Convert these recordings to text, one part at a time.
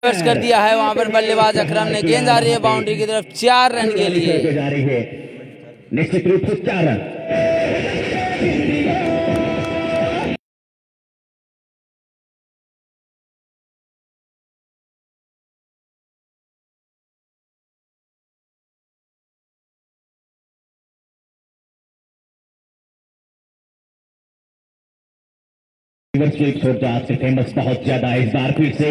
कर दिया है वहां पर बल्लेबाज अकरम ने। गेंद आ रही है बाउंड्री की तरफ 4 रन के लिए। जा रही है निश्चित रूप से 4 रन। स्वीप शॉट जो आपसे फेमस बहुत ज्यादा इस बार फिर से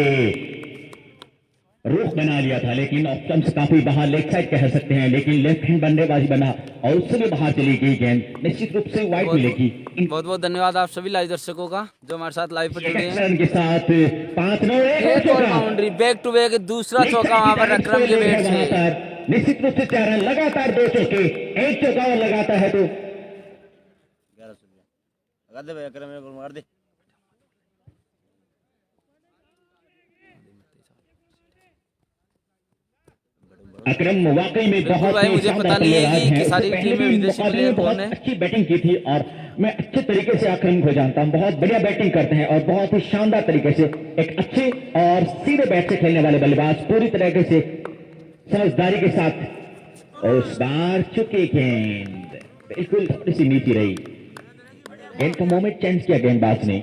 रुख बना लिया था, लेकिन ऑप्शन से काफी बाहर लेग साइड कह सकते हैं, लेकिन लेफ्ट हैंड बल्लेबाजी बना और उससे भी बाहर चली गई गेंद। निश्चित रूप से वाइड मिलेगी। बहुत बहुत धन्यवाद आप सभी लाइव दर्शकों का जो हमारे साथ लाइव पर जुड़े हैं। के साथ 5 बाउंड्री बैक टू बैक दूसरा चौका वहां पर अकरम के बैट से। निश्चित रूप से 4 रन लगातार 2 चौके, 1 चौका और लगाता है तो मार दे। अकरम वाकई में बहुत भाई मुझे पता नहीं है कि सारी टीम में विदेशी प्लेयर कौन है। अच्छी बैटिंग की थी और मैं अच्छे तरीके से अकरम को जानता हूं। बहुत बढ़िया बैटिंग करते हैं और बहुत ही शानदार तरीके से एक अच्छे और सीधे बैट से खेलने वाले बल्लेबाज, पूरी तरीके से समझदारी के साथ। उस बार चुकी गेंद बिल्कुल थोड़ी सी नीचे रही, गेंद का मोमेंट चेंज किया गेंदबाज ने।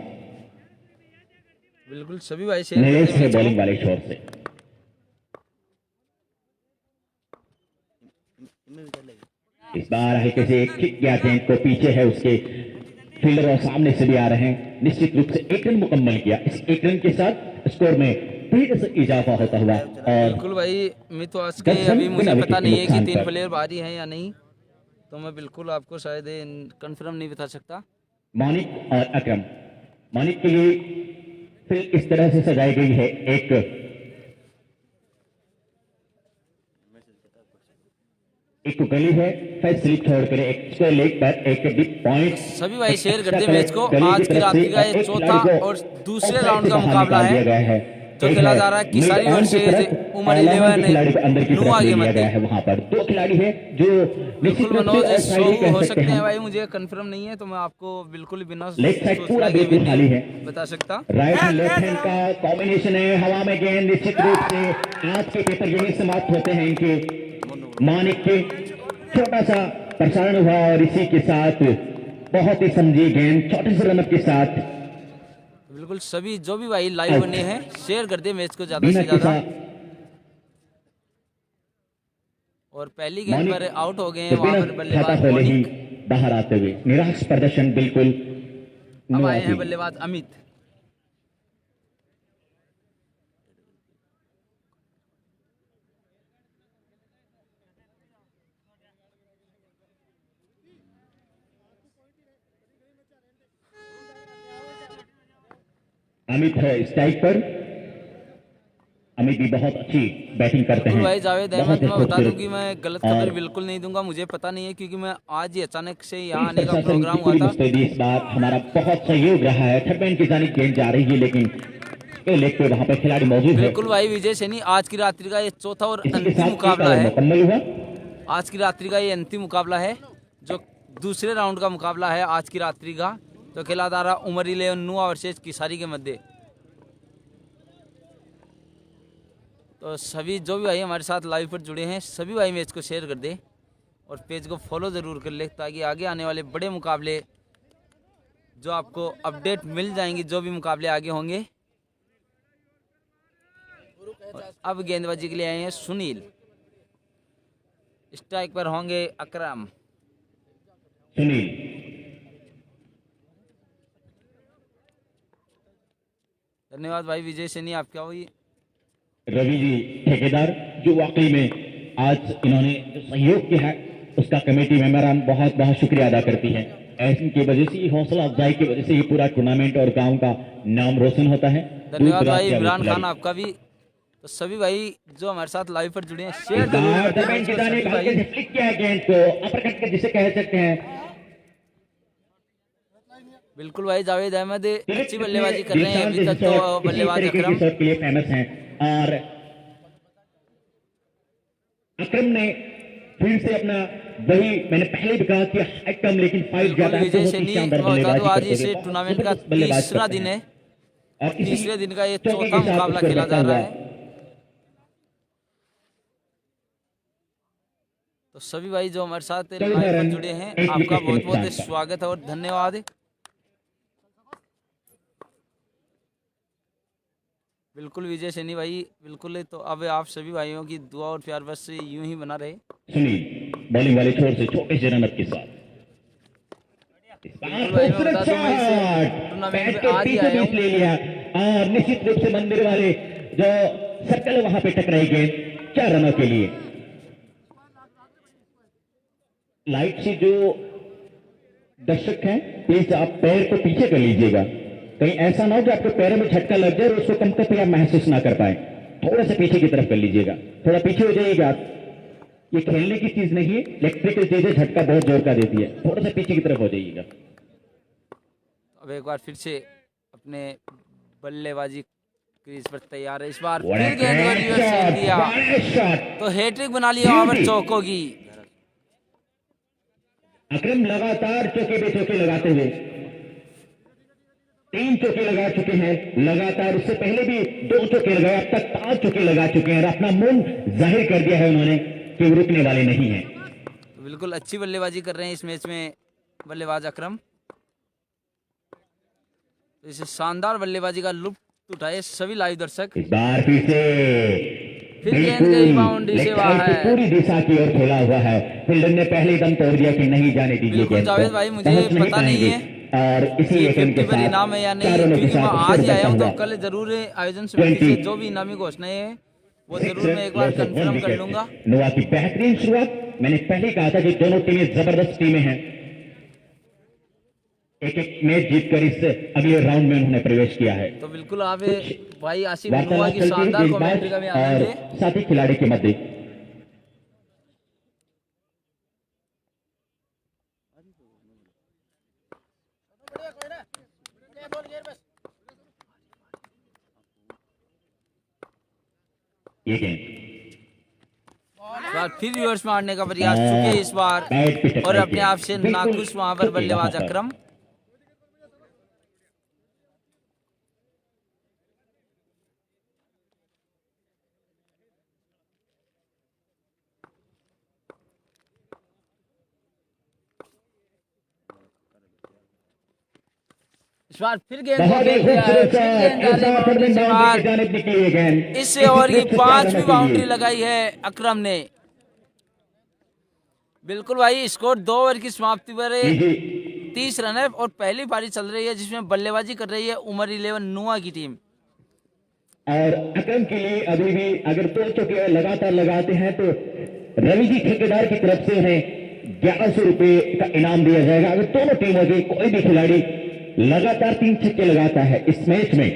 बिल्कुल सभी भाई से बॉलिंग वाले शॉट से इस बार हल्के से किक किया गेंद को, पीछे है उसके फील्डर और सामने से भी आ रहे हैं। निश्चित रूप से 1 रन मुकम्मल किया। इस 1 रन के साथ स्कोर में फिर से इजाफा होता हुआ। और बिल्कुल भाई मैं तो आज के अभी मुझे पता नहीं है कि 3 प्लेयर बाहरी हैं या नहीं, तो मैं बिल्कुल आपको शायद कंफर्म नहीं बता सकता। मानिक और अकरम, मानिक के लिए फिर इस तरह से सजाई गई है एक गली है, फिर स्लिप छोड़कर एक स्क्वायर लेग पर एक बिग पॉइंट। सभी भाई शेयर करते मैच को। आज की रात का ये चौथा और दूसरे राउंड का मुकाबला है जो खेला जा रहा है किसारी वर्सेस उमर 11 नुआ के मध्य है। वहां पर 2 खिलाड़ी हैं जो बिल्कुल मनोज हो सकते हैं भाई, मुझे कंफर्म नहीं है तो मैं आपको बिल्कुल बिना पूरा बिल्कुल खाली है बता सकता। राइट एंड लेफ्ट हैंड का कॉम्बिनेशन है, हवा में गेंद। निश्चित रूप से आज के पेपर यही समाप्त होते हैं इनके। मानिक के छोटा सा प्रसारण हुआ और इसी के साथ बहुत ही समझी गेंद छोटे से रनअप के साथ। बिल्कुल सभी जो भी भाई लाइव बने हैं शेयर कर दे मैच को ज्यादा से ज्यादा। और पहली गेंद पर आउट हो गए हैं वहां पर बल्लेबाज बाहर आते हुए निराश प्रदर्शन बिल्कुल। अब आए हैं बल्लेबाज अमित। अमित है स्ट्राइक पर। अमित भी बहुत अच्छी बैटिंग करते हैं। भाई जावेद अहमद, मैं बता दूं कि मैं गलत खबर बिल्कुल नहीं दूंगा, मुझे पता नहीं है क्योंकि मैं आज ही अचानक से यहाँ आने का प्रोग्राम हुआ था। इस बार हमारा बहुत सहयोग रहा है। थर्ड मैन की जानिब गेंद जा रही है लेकिन लेग पे वहां पर खिलाड़ी मौजूद है। बिल्कुल भाई विजय सैनी, आज की रात्रि का ये चौथा और अंतिम मुकाबला है। आज की रात्रि का ये अंतिम मुकाबला है जो दूसरे राउंड का मुकाबला है आज की रात्रि का। तो खेला जा रहा उमर 11 नुआ वर्सेस किसारी के मध्य। तो सभी जो भी भाई हमारे साथ लाइव पर जुड़े हैं सभी भाई मैच को शेयर कर दे और पेज को फॉलो ज़रूर कर ले ताकि आगे आने वाले बड़े मुकाबले जो आपको अपडेट मिल जाएंगी, जो भी मुकाबले आगे होंगे। अब गेंदबाजी के लिए आए हैं सुनील। स्ट्राइक पर होंगे अकरम। धन्यवाद भाई विजय सैनी, आप क्या हुई रवि जी ठेकेदार जो वाकई में आज इन्होंने जो सहयोग किया है उसका कमेटी मेंबरान बहुत बहुत शुक्रिया अदा करती है। ऐसी की वजह से, हौसला अफजाई की वजह से ही पूरा टूर्नामेंट और गांव का नाम रोशन होता है। धन्यवाद भाई इमरान खान आपका भी। तो सभी भाई जो हमारे साथ लाइव पर जुड़े हैं शेयर जिसे कह सकते हैं। बिल्कुल भाई जावेद अहमद अच्छी बल्लेबाजी कर रहे हैं अभी तक तो बल्लेबाज अकरम के लिए फेमस हैं और अकरम ने फिर से अपना वही मैंने पहले भी कहा कि हाई कम लेकिन फाइट ज्यादा है। आज इस टूर्नामेंट का तीसरा दिन है और तीसरे दिन का ये चौथा मुकाबला खेला जा रहा है। तो सभी भाई जो हमारे साथ 14 लाइव पर रन, जुड़े हैं, एक आपका विकेट के बहुत बहुत नुकसान पर। स्वागत है और धन्यवाद। बिल्कुल विजय सैनी भाई, बिल्कुल। तो अब आप सभी भाइयों की दुआ और प्यार बस यूं ही बना रहे। सुनील बॉलिंग वाले छोर से छोटे से रनअप के साथ बिल्कुल भाई, मैं खूबसूरत बता दूं, मैं इस शॉट टूर्नामेंट बैट में के आज ही बीचों आया बीच हूँ। ले लिया और निश्चित रूप से मंदिर वाले जो सर्कल वहां पे टकराई गेंद 4 रनों के लिए। लाइट से जो दर्शक हैं प्लीज आप पैर को पीछे कर लीजिएगा, कहीं ऐसा ना हो कि आपके पैरों में झटका लग जाए और उसको कम कर आप महसूस ना कर पाए। थोड़ा सा पीछे की तरफ कर लीजिएगा, थोड़ा पीछे हो जाइएगा आप। ये खेलने की चीज नहीं है, इलेक्ट्रिकल चीज है, झटका बहुत जोर का देती है। थोड़ा सा पीछे की तरफ हो जाइएगा। अब एक बार फिर से अपने बल्लेबाजी क्रीज पर तैयार है। इस बार What a फिर गेंद को great रिवर्स फेंक shot! दिया, What a shot! तो हैट्रिक बना लिया वहां पर Beauty! चौकों की। अकरम लगातार चौके पे चौके लगाते हुए 3 चौके लगा चुके हैं लगातार। उससे पहले भी 2 चौके लगाए, अब तक 5 चौके लगा चुके हैं और अपना मन जाहिर कर दिया है उन्होंने कि वो रुकने वाले नहीं हैं। तो बिल्कुल अच्छी बल्लेबाजी कर रहे हैं इस मैच में बल्लेबाज अकरम। तो इस शानदार बल्लेबाजी का लुत्फ उठाए सभी लाइव दर्शक। इस बार फिर से फिर गेंद गई बाउंड्री से लेग साइड की बाहर। पूरी दिशा की ओर खेला हुआ है। फील्डर ने पहले दम तोड़ दिया कि नहीं जाने दीजिए बिल्कुल गेंद को। जावेद भाई, मुझे पहुंच पता नहीं पाएंगे। है और इसी ये एक रन के 50 पर साथ इनाम है या नहीं, 4 रनों के क्योंकि मैं साथ आज ही स्कोर आया हूँ। तो बढ़ता हुआ कल जरूर आयोजन समिति से 20 जो भी इनामी घोषणाएं हैं वो 6 जरूर मैं एक बार लॉस ऑफ 1 कंफर्म कर विकेट। लूंगा। नोवा की बेहतरीन शुरुआत। मैंने पहले कहा था कि दोनों टीमें जबरदस्त टीमें हैं। एक एक मैच जीतकर इस अगले राउंड में उन्होंने प्रवेश किया है। तो बिल्कुल आप भाई आसिफ नुआ वार्तालाप की चलती है शानदार गेंदबाज कमेंट्री का भी आनंद और ले। साथी खिलाड़ी के मध्य। ये गेंद इस बार फिर रिवर्स मारने का प्रयास चुके इस बार, बैट पे टकराई और अपने गेंद। आप से बिल्कुल नाखुश वहां पर चुके बल्लेबाज वहां पर। अकरम। इस बार फिर गेंद को बहुत ही फेंक दिया है, खूबसूरत फिर गेंद शॉट। इस डाली बार बाउंड्री से बाउंड्री बाहर। की जानिब निकली है गेंद। इससे ओवर की निश्चित रूप से 4 5वीं रनों के बाउंड्री लिए। लगाई है अकरम ने। बिल्कुल भाई, स्कोर 2 ओवर की समाप्ति पर जी 30 रन है और पहली पारी चल रही है जिसमें बल्लेबाजी कर रही है उमर 11 नुआ की टीम। और अकरम के लिए अभी भी अगर 2 चौके लगातार लगाते हैं तो रवि जी ठेकेदार की तरफ से उन्हें 1100 रुपए का इनाम दिया जाएगा। अगर दोनों टीमों के कोई भी खिलाड़ी लगातार 3 छक्के लगाता है इस मैच में,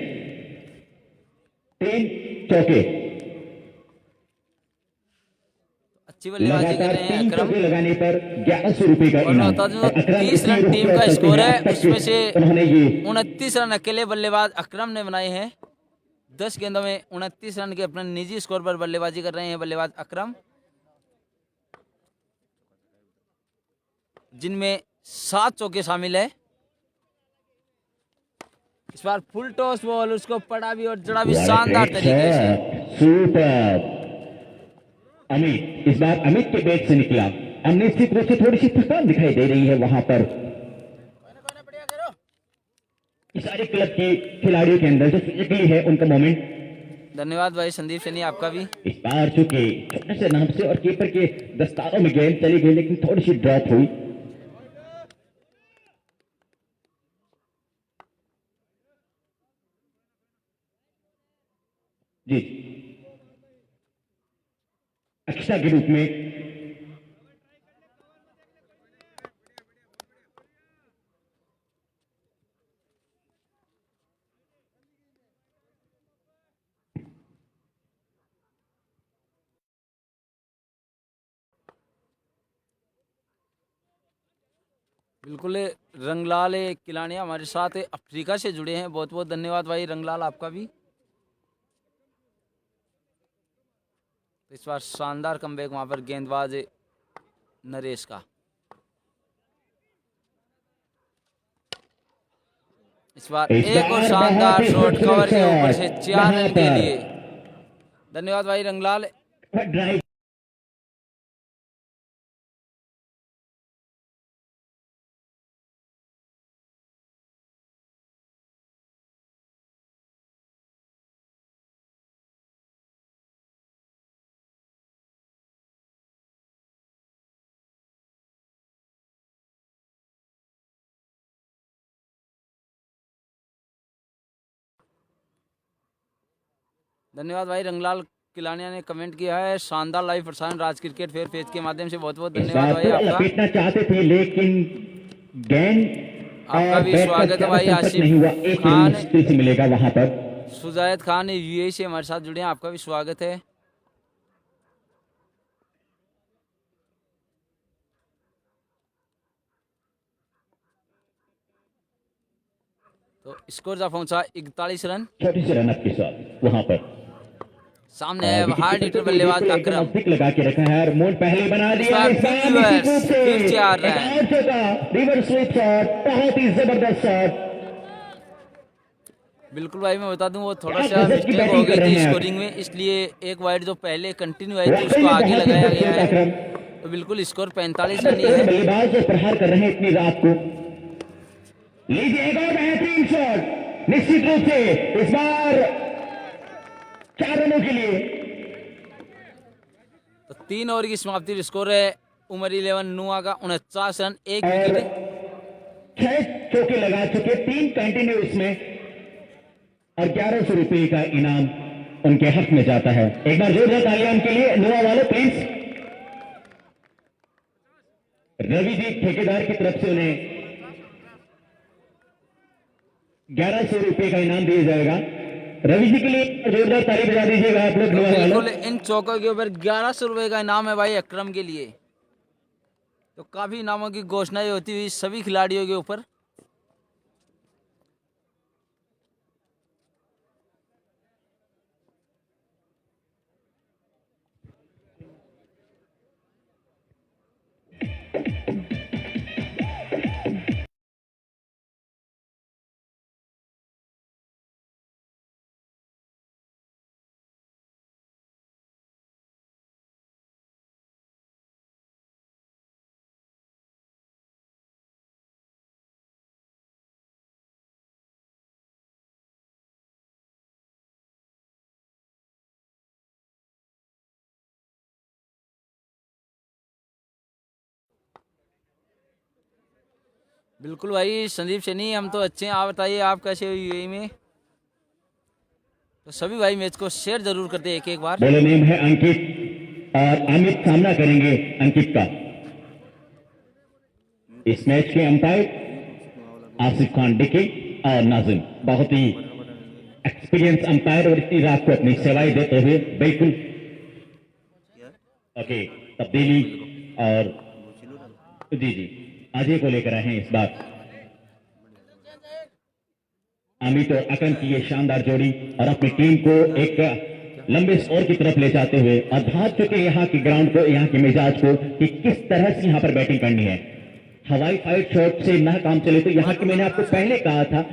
3 चौके अच्छी बल्लेबाजी कर लगातार रहे हैं 3 अकरम। चौके लगाने पर 1100 रुपए का और इनाम। बता दूं, और अकरम 30 इसी रन रूप टीम में का चलते स्कोर हैं। है, अब तक उसमें से उन्होंने ये 29 रन अकेले बल्लेबाज अकरम ने बनाए हैं। 10 गेंदों में 29 रन के अपने निजी स्कोर पर बल्लेबाजी कर रहे हैं बल्लेबाज अकरम, जिनमें 7 चौके शामिल है। इस बार फुल टॉस बॉल, उसको पड़ा भी और जड़ा भी शानदार तरीके से। सुपर अमित, इस बार अमित के बैट से निकला। अब निश्चित रूप से थोड़ी सी थकान दिखाई दे रही है वहां पर सारे क्लब के खिलाड़ियों के अंदर जो फिजिकली है उनका मोमेंट। धन्यवाद भाई संदीप सैनी, आपका भी। इस बार चूंकि छोटे से नाम से और कीपर के दस्तारों में गेंद चली गई लेकिन थोड़ी सी ड्रॉप हुई। जी एक्स्ट्रा के रूप में बिल्कुल रंगलाल किलानिया हमारे साथ अफ्रीका से जुड़े हैं। बहुत बहुत धन्यवाद भाई रंगलाल, आपका भी। इस बार शानदार कमबैक वहां पर गेंदबाज नरेश का। इस बार एक और शानदार शॉट कवर के ऊपर से 4 रन के लिए। धन्यवाद भाई रंगलाल। ड्राइव धन्यवाद भाई। रंगलाल किलानिया ने कमेंट किया है, शानदार लाइव प्रसारण राज क्रिकेट फेयर पेज के माध्यम से। बहुत बहुत इस धन्यवाद बार भाई तो आपका। लपेटना चाहते थे लेकिन गेंद आपका और भी बैट का स्वागत है ज्यादा भाई। संपर्क आसिफ नहीं हुआ, एक रन खान, मुश्किल से मिलेगा वहां पर। सुजायद खान यूएई से हमारे साथ जुड़े हैं, आपका भी स्वागत है। तो स्कोर जा पहुंचा 41 रन। छोटी सी रन अप के साथ वहां पर सामने है हार्ड हिटर बल्लेबाज बिल्कुल का एकदम क्रम। नजदीक लगा के रखा है और मोड पहले बना इस दिया बार इस फिर बार निश्चित रिवर्स, रूप से फिर 4 एक रन। आउट होगा। रिवर्स स्वीप शॉट, बहुत ही जबरदस्त शॉट। बिल्कुल भाई, मैं बता दूं वो थोड़ा क्या सा गजब की मिस्टेक हो बैटिंग गई कर रहे थी हैं आप। स्कोरिंग में, इसलिए एक वाइड जो पहले कंटिन्यू आई थी वाकई उसको में आगे बहुत ही लगाया गया खूबसूरत है। आक्रमण। तो बिल्कुल स्कोर 45 रन ही है। बल्लेबाज जो प्रहार कर रहे हैं इतनी रात को। लीजिए एक और बेहतरीन शॉट, निश्चित रूप से इस बार 4 रनों के लिए। तो 3 ओवर की समाप्ति, स्कोर है उमर 11 नुआ का 49 रन, 1 और विकेट। 6 चौके लगा चुके, 3 कंटिन्यूस में और 1100 रुपए का इनाम उनके हक में जाता है। एक बार जोरदार तालियां उनके लिए। नुआ वालों प्लीज। रवि जी ठेकेदार की तरफ से उन्हें 1100 रुपए का इनाम दिया जाएगा। रवि जी के लिए जोरदार ताली बजा दीजिएगा आप लोग। तो नुआ वालों बिल्कुल इन चौकों के ऊपर 1100 रुपए का इनाम है भाई अक्रम के लिए। तो काफी इनामों की घोषणाएं होती हुई सभी खिलाड़ियों के ऊपर। बिल्कुल भाई संदीप सैनी, हम तो अच्छे हैं, आप बताइए आप कैसे हो यूएई में। तो सभी भाई मैच को शेयर जरूर करते एक एक बार। बोलो नेम है अंकित और अमित सामना करेंगे अंकित का। इस मैच के अंपायर आसिफ खान डिके और नाजिम, बहुत ही एक्सपीरियंस अंपायर और इतनी रात को अपनी सेवाएं देते हुए बिल्कुल ओके तब्दीली और जी जी अजय को लेकर आए हैं इस बार। अमित और अकन की ये शानदार जोड़ी और अपनी टीम को एक लंबे स्कोर की तरफ ले जाते हुए और भाग चुके यहाँ की ग्राउंड को, यहाँ के मिजाज को कि किस तरह से यहाँ पर बैटिंग करनी है। हवाई फाइट शॉट से ना काम चले तो यहाँ की मैंने आपको पहले कहा था,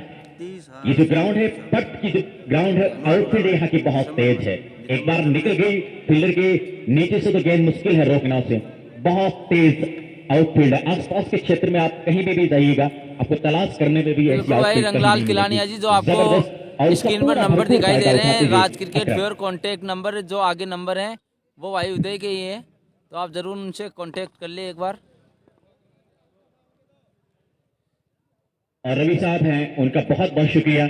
ये जो ग्राउंड है पट की जो ग्राउंड है, आउटफील्ड यहाँ की बहुत तेज है। एक बार निकल गई फील्डर के नीचे से तो गेंद मुश्किल है रोकना उसे। बहुत तेज आउटफील्ड है। आसपास के क्षेत्र में आप कहीं भी जाइएगा आपको तलाश करने में भी ऐसी भाई रंगलाल किलानिया जी, जो आपको स्क्रीन पर नंबर दिखाई दे रहे हैं राज क्रिकेट फेयर कॉन्टेक्ट नंबर, जो आगे नंबर है वो भाई उदय के ही है, तो आप जरूर उनसे कॉन्टेक्ट कर ले एक बार। और रवि साहब हैं, उनका बहुत बहुत शुक्रिया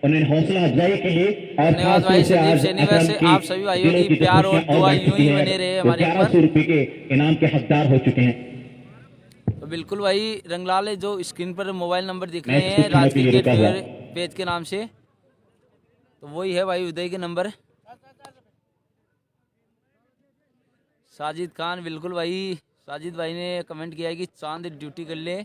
उन्हें हौसला अफजाई के लिए। और धन्यवाद भाई संदीप शनिवार से। आप सभी भाइयों की प्यार और दुआ यूं ही बने रहे हमारे ऊपर। 1100 रुपए के इनाम के हकदार हो चुके हैं। तो बिल्कुल भाई रंगलाल, जो स्क्रीन पर मोबाइल नंबर दिख रहे हैं राज क्रिकेट फेयर पेज के नाम से, तो वही है भाई उदय के नंबर। साजिद खान, बिल्कुल भाई साजिद भाई ने कमेंट किया है कि चांद ड्यूटी कर ले।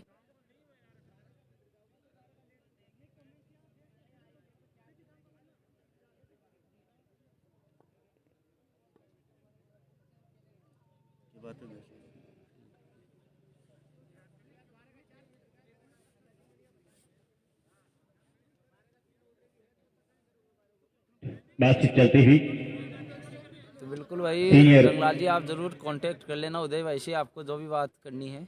बातचीत चलती हुई तो बिल्कुल भाई रंगलाल जी, आप जरूर कांटेक्ट कर लेना उदय भाई से, आपको जो भी बात करनी है।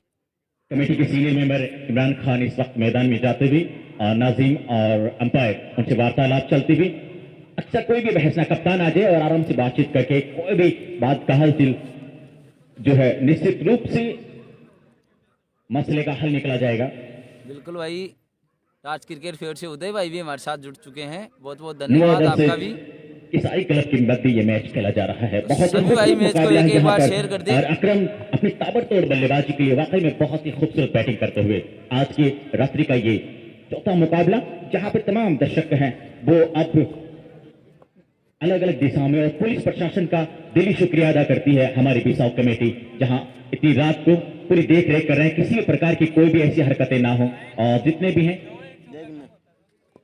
कमेटी के सीनियर मेंबर इमरान खान इस वक्त मैदान में जाते हुए और नाजिम और अंपायर उनसे वार्तालाप चलती हुई। अक्सर कोई भी बहस ना कप्तान आ जाए और आराम से बातचीत करके कोई भी बात का हल जो है निश्चित रूप से मसले का हल निकला जाएगा। बिल्कुल भाई राज क्रिकेट फेयर से उदय भाई भी हमारे साथ जुड़ चुके हैं, बहुत बहुत धन्यवाद आपका भी। कि सारी क्लब की मदद ये मैच खेला जा रहा है। बहुत सभी भाई मैच को मुकाबला है एक यहाँ बार पर। शेयर कर दें। और अकरम अपनी ताबड़तोड़ बल्लेबाजी के लिए वाकई में बहुत ही खूबसूरत बैटिंग करते हुए आज की रात्रि का ये चौथा मुकाबला, जहां पे तमाम दर्शक हैं वो अब अलग अलग दिशाओं में, और पुलिस प्रशासन का दिली शुक्रिया अदा करती है हमारी बिसाऊ कमेटी, जहां इतनी रात को पूरी देख रेख कर रहे हैं, किसी भी प्रकार की कोई भी ऐसी हरकतें ना हो। और जितने भी हैं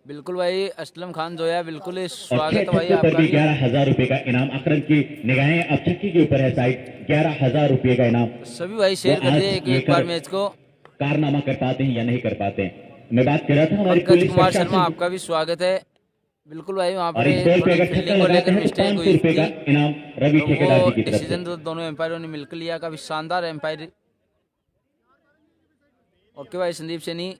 बिल्कुल भाई, असलम खान जोया, बिल्कुल और स्वागत है भाई छह आपका पर भी भी। 11,000 रुपए का इनाम। अकरम की निगाहें अब छक्की के ऊपर है साइड, 11,000 रुपए का इनाम। सभी भाई शेयर वो कर आज दे ये एक बार कर मैच को। कारनामा कर पाते हैं या नहीं कर पाते हैं। मैं बात कर रहा था हमारी पंकज पुलिस कुमार शर्मा, प्रशासन, आपका भी स्वागत है। बिल्कुल भाई, वहाँ और पर इस बॉल पे थोड़ी अगर छक्का फील्डिंग को लगाते लेकर हैं तो मिस्टेक 500 हुई रुपए का थी, इनाम रवि तो ठेकेदार वो जी की तरफ से। डिसीजन तो दोनों एम्पायरों ने मिलकर लिया। काफी शानदार एम्पायर। ओके भाई, संदीप सैनी,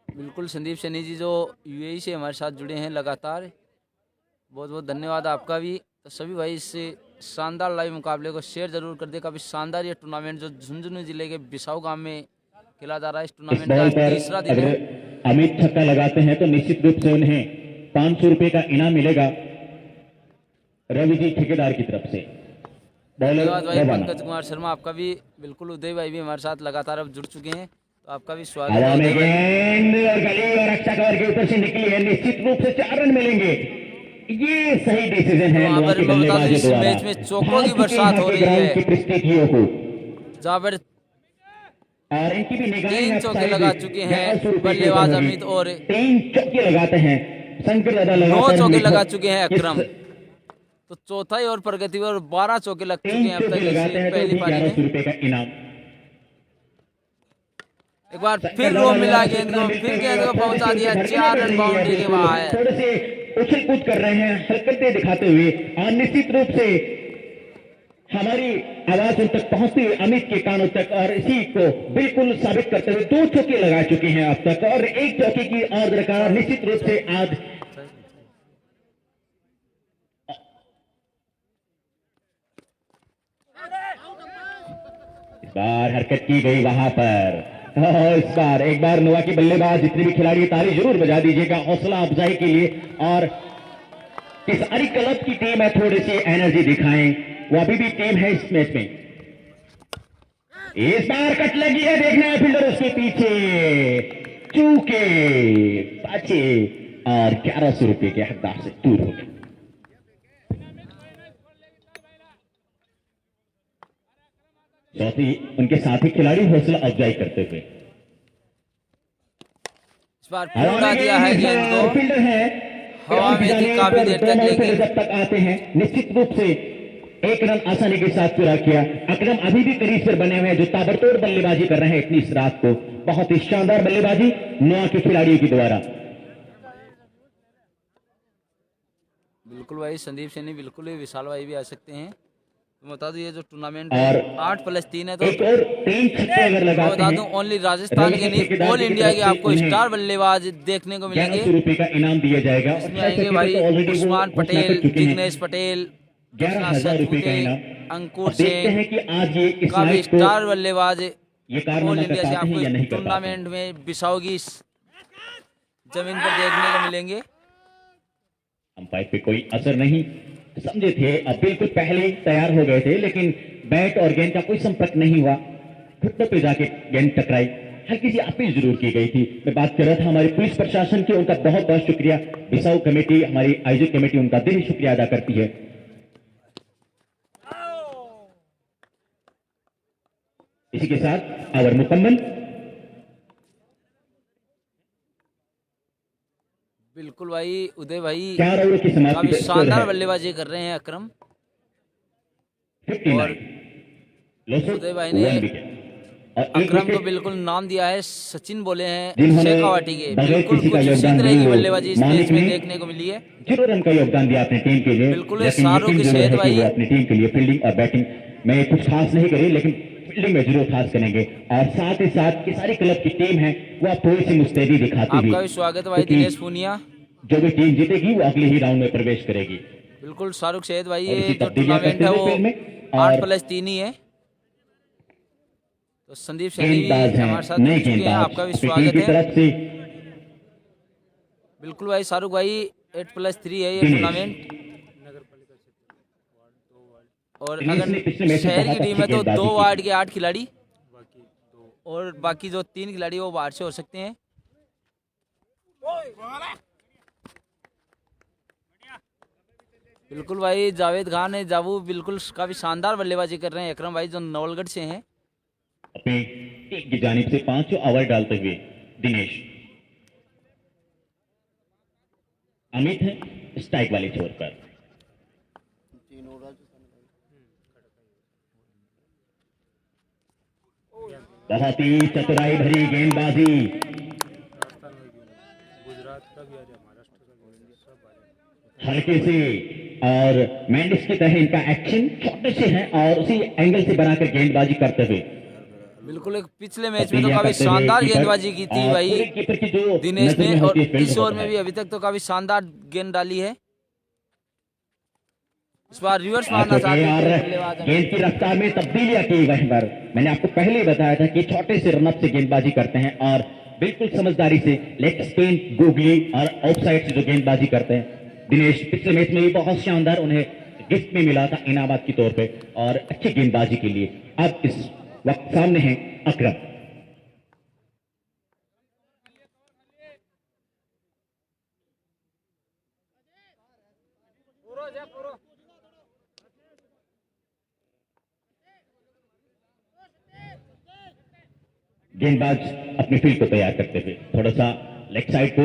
बिल्कुल संदीप सैनी जी जो यूएई से हमारे साथ जुड़े हैं लगातार, बहुत बहुत धन्यवाद आपका भी। तो सभी भाई इस शानदार लाइव मुकाबले को शेयर जरूर कर दे। काफी शानदार ये टूर्नामेंट जो झुंझुनू जिले के बिसाऊ गांव में खेला जा रहा है, इस इस टूर्नामेंट का बॉल आज पर तीसरा दिन अगर है। अमित छक्का लगाते हैं तो निश्चित रूप से उन्हें 500 रुपए का इनाम मिलेगा रवि जी ठेकेदार की तरफ से। बॉलर धन्यवाद भाई रवाना। पंकज कुमार शर्मा, आपका भी बिल्कुल। उदय भाई भी हमारे साथ लगातार अब जुड़ चुके हैं, तो आपका भी स्वागत हवा है में उदय भाई। गेंद और गली और अच्छा कवर के ऊपर से निकली है, निश्चित रूप से 4 रन मिलेंगे। ये सही डिसीजन है तो वहाँ नोआ पर के मैं बता दूं, बल्लेबाजों इस द्वारा। मैच में चौकों की भाग चुके बरसात हैं हो के रही ग्राउंड है, की परिस्थितियों को, जहाँ पर और इनकी भी निगाहें 3 अब चौके साइड लगा चुके हैं 1100 रुपए के बल्लेबाज ऊपर होगी। अमित, और 3 चौके लगाते हैं शंकर दादा 9 लगातार चौके देखो लगा चुके हैं अकरम। किस तो चौथा ही और प्रगति और 12 चौके लग चुके 3 हैं अब चौके तक लगाते इस हैं तो पहली भी पारी 1100 में। रुपए का इनाम। एक बार फिर रो मिला गेंद को, फिर गेंद को पहुंचा दिया 4 रन बाउंड्री के बाहर। थोड़े से उछल कूद कर रहे हैं, हरकतें दिखाते हुए, और निश्चित रूप से हमारी आवाज उन तक पहुंचती हुई अमित के कानों तक, और इसी को बिल्कुल साबित करते हुए 2 चौके लगा चुके हैं अब तक, और 1 चौके की और दरकार। निश्चित रूप से आज इस बार हरकत की गई वहां पर। इस बार एक बार नोआ की बल्लेबाज जितने भी खिलाड़ी ताली जरूर बजा दीजिएगा हौसला अफजाई के लिए। और इस सारी क्लब की टीम है, थोड़ी सी एनर्जी दिखाएं, वो अभी भी टीम है इस मैच में। इस बार कट लगी है, देखना है फील्डर उसके पीछे, चूके बचे और 1100 रुपए के हकदार से दूर हो गए। चौथी उनके साथी खिलाड़ी हौसला अफजाई करते हुए इस बार फिर उड़ा दिया है गेंद को, फील्डर है हवा में थी काफी देर तक, लेकिन जब तक आते हैं निश्चित रूप से 1 रन आसानी के साथ पूरा किया। अकरम अभी भी करीब पर बने हुए हैं, जो ताबड़तोड़ बल्लेबाजी कर रहे हैं इतनी इस रात को। बहुत ही शानदार बल्लेबाजी नोआ के खिलाड़ियों के द्वारा। बिल्कुल भाई, संदीप सैनी बिल्कुल ही, विशाल भाई भी आ सकते हैं। तो बता दूं, ये जो टूर्नामेंट और है 8+3 है, तो एक और 3 छक्के अगर मैं लगाते बता हैं दूं ओनली राजस्थान के नहीं, ऑल इंडिया के आपको स्टार बल्लेबाज देखने को मिलेंगे। 1100 रुपए का इनाम दिया जाएगा। और इसमें 6 आएंगे छक्के भाई तो ऑलरेडी वो उस्मान घोषणा पटेल, कर चुके हैं। जिग्नेश पटेल, 11,000 रुपए का इनाम। अंकुर अब देखते हैं सिंह, कि आज ये इस काफी मैच को स्टार बल्लेबाज ये ऑल कारनामा कर इंडिया से पाते आपको हैं या इस नहीं कर पाते हैं। टूर्नामेंट में बिसाऊ की इस जमीन पर देखने को मिलेंगे। अंपायर पे कोई असर नहीं समझे थे, अब बिल्कुल पहले ही तैयार हो गए थे, लेकिन बैट और गेंद का कोई संपर्क नहीं हुआ। घुटनों पे जाके गेंद टकराई, हल्की सी अपील जरूर की गई थी। मैं बात कर रहा था हमारे पुलिस प्रशासन की, उनका बहुत बहुत शुक्रिया। बिसाऊ कमेटी, हमारी आयोजक कमेटी, उनका दिल शुक्रिया अदा करती है। इसी के साथ ओवर मुकम्मल। बिल्कुल भाई, उदय भाई 4 ओवर की समाप्ति काफी पे स्कोर शानदार है बल्लेबाजी कर रहे हैं अकरम। 59। और लोसो उदय भाई ने 1 विकेट और 1 अकरम को विकेट बिल्कुल नाम दिया है, सचिन बोले हैं जिन्होंने शेखावाटी के। बगैर बिल्कुल किसी का कुछ उसी योगदान तरह की दिए, बल्लेबाजी इस मालिक मैच में ने देखने को मिली है। 0 रन का योगदान दिया अपनी टीम के लिए। बिल्कुल लेकिन शाहरुख यकीन की जरूर सेहत है कि भाई। वो अपनी टीम के लिए फील्डिंग और बैटिंग में कुछ खास नहीं करी, लेकिन फील्डिंग में जरूर खास करेंगे। और साथ ही साथ की सारी क्लब की टीम है वो अब थोड़ी सी मुस्तैदी दिखाती आपका भी हुई, स्वागत है भाई क्योंकि दिनेश पूनिया। जो भी टीम जीतेगी वो अगले ही राउंड में प्रवेश करेगी। बिल्कुल शाहरुख शहीद भाई, और ये इसी जो तब्दीलियां टूर्नामेंट करते है हुए वो फील्ड में। और 8+3 ही है। तो संदीप सैनी भी गेंदबाज हमारे हैं साथ नए जुड़ चुके हैं, गेंदबाज आपका भी अपनी टीम स्वागत की है। तरफ से। बिल्कुल भाई, शाहरुख भाई 8+3 है ये दिनेश। टूर्नामेंट। और दिनेश अगर ने पिछले मैच में शहर की बहुत टीम है अच्छी तो गेंदबाजी 2 की। वार्ड के 8 खिलाड़ी और बाकी जो 3 खिलाड़ी वो बाहर से हो सकते हैं। बिल्कुल भाई जावेद खान है जाबू बिल्कुल काफी शानदार बल्लेबाजी कर रहे हैं अकरम भाई जो नवलगढ़ से हैं। अपने टीम की जानिब से 5 ओवर डालते हुए दिनेश। अमित है स्ट्राइक वाले छोर पर। बहुत ही चतुराई भरी गेंदबाजी। हल्के से और मैंडिस की तरह इनका एक्शन छोटे से है और उसी एंगल से बनाकर गेंदबाजी करते हुए बिल्कुल एक पिछले मैच में तो तब्दीलियां काफी करते हुए शानदार कीपर गेंदबाजी की थी और भाई पूरे कीपर की जो दिनेश नजर ने में और होती है फील्ड इस ओवर होता में है। भी अभी तक तो काफी शानदार गेंद डाली है। इस बार रिवर्स मारना चुके चाहते और थे बल्लेबाज अमित। गेंद की रफ्तार में तब्दीलियां की वहीं पर। मैंने आपको पहले ही बताया था कि छोटे से रनअप से गेंदबाजी करते हैं और बिल्कुल समझदारी से लेग स्पिन गूगली और आउटसाइड से जो गेंदबाजी करते हैं। दिनेश पिछले मैच में भी बहुत शानदार उन्हें गिफ्ट में मिला था इनामत के तौर पे और अच्छी गेंदबाजी के लिए। अब इस वक्त सामने है अकरम। गेंदबाज अपनी फील्ड को तैयार करते हुए थोड़ा सा लेग साइड को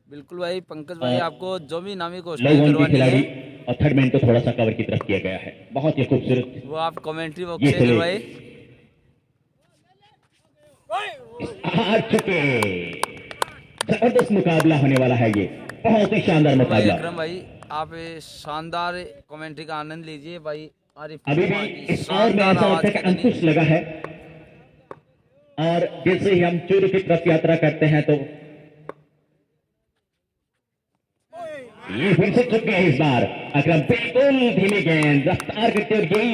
बिल्कुल भाई पंकज भाई आपको जो भी नामी को लो वन के करवानी खिलाड़ी है और थर्ड मैन को थोड़ा सा कवर की तरफ किया गया है। बहुत ही खूबसूरत वो आप कमेंट्री बॉक्स ये से चले करवाए। आ चुके। जबरदस्त मुकाबला होने वाला है ये बहुत ही शानदार भाई मुकाबला। अकरम भाई आप ये शानदार कमेंट्री का आनंद लीजिए भाई आरिफ अभी कुमार भी की इस ओवर में शानदार ऐसा आवाज लगता है की कि धनी। अंकुश लगा है और जैसे ही हम चूरू की तरफ यात्रा करते हैं तो ये फिर से चुक गए इस बार। अकरम बिल्कुल धीमी गेंद रफ्तार करते और यही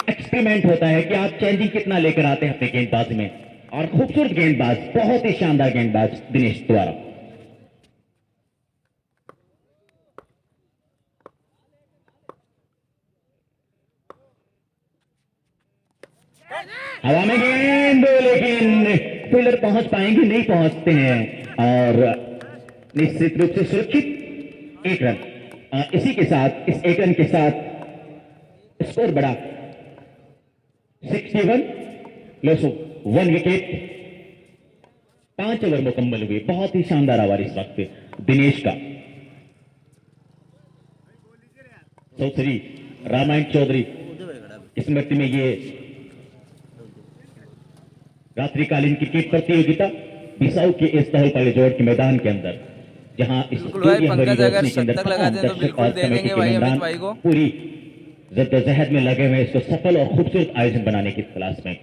एक्सपेरिमेंट होता है कि आप चेंजिंग कितना लेकर आते हैं अपने गेंदबाजी में। और खूबसूरत गेंदबाज बहुत ही शानदार गेंदबाज दिनेश द्वारा। हवा में गेंद लेकिन फील्डर पहुंच पाएंगे नहीं पहुंचते हैं और निश्चित रूप से सुरक्षित एक रन। इसी के साथ इस एक रन के साथ स्कोर बढ़ा 61 लॉसो 1 विकेट। 5 ओवर मुकम्मल हुए। बहुत ही शानदार ओवर इस वक्त दिनेश का। चौधरी रामायण चौधरी स्मृति में ये रात्रिकालीन क्रिकेट प्रतियोगिता बिसाऊ के इस तहल पहले जोड़ के मैदान के अंदर जहां इस बिल्कुल भाई स्टेडियम पंकज भरी अगर रोशनी के अंदर शतक लगा तमाम दें तो दर्शक बिल्कुल और दे कमेटी देंगे के भाई मेंबरान अमित भाई को। पूरी जद्दोजहद में लगे हुए इसको सफल और खूबसूरत आयोजन बनाने की तलाश में।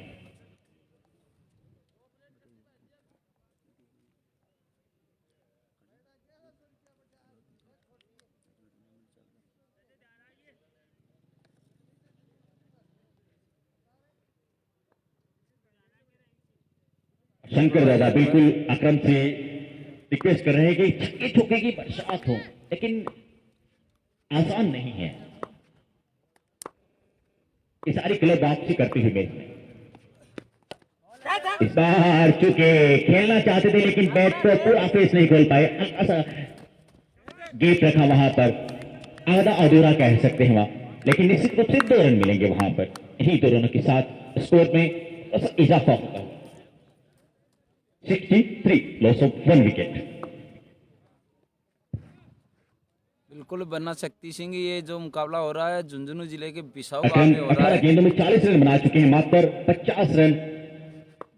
शंकर दादा बिल्कुल अकरम से रिक्वेस्ट कर रहे हैं कि छक्के चौके की बरसात हो लेकिन आसान नहीं है। ये सारी क्लब वापसी करती हुई मैच में इस बार चूंकि खेलना चाहते थे लेकिन बैट को पूरा फेस नहीं खोल पाए। हल्का सा गेप रखा वहां पर आधा अधूरा कह सकते हैं वहां लेकिन निश्चित रूप से 2 रन मिलेंगे वहां पर। इन्हीं 2 रनों के साथ स्कोर में इजाफा होगा। 63 लॉस ऑफ 1 विकेट। बिल्कुल बन्ना शक्ति सिंह ये जो मुकाबला हो रहा है झुंझुनू जिले के बिसाऊ गांव अकरम में हो रहा 18 है। गेंदों में 40 रन बना चुके हैं। मात्र 50 रन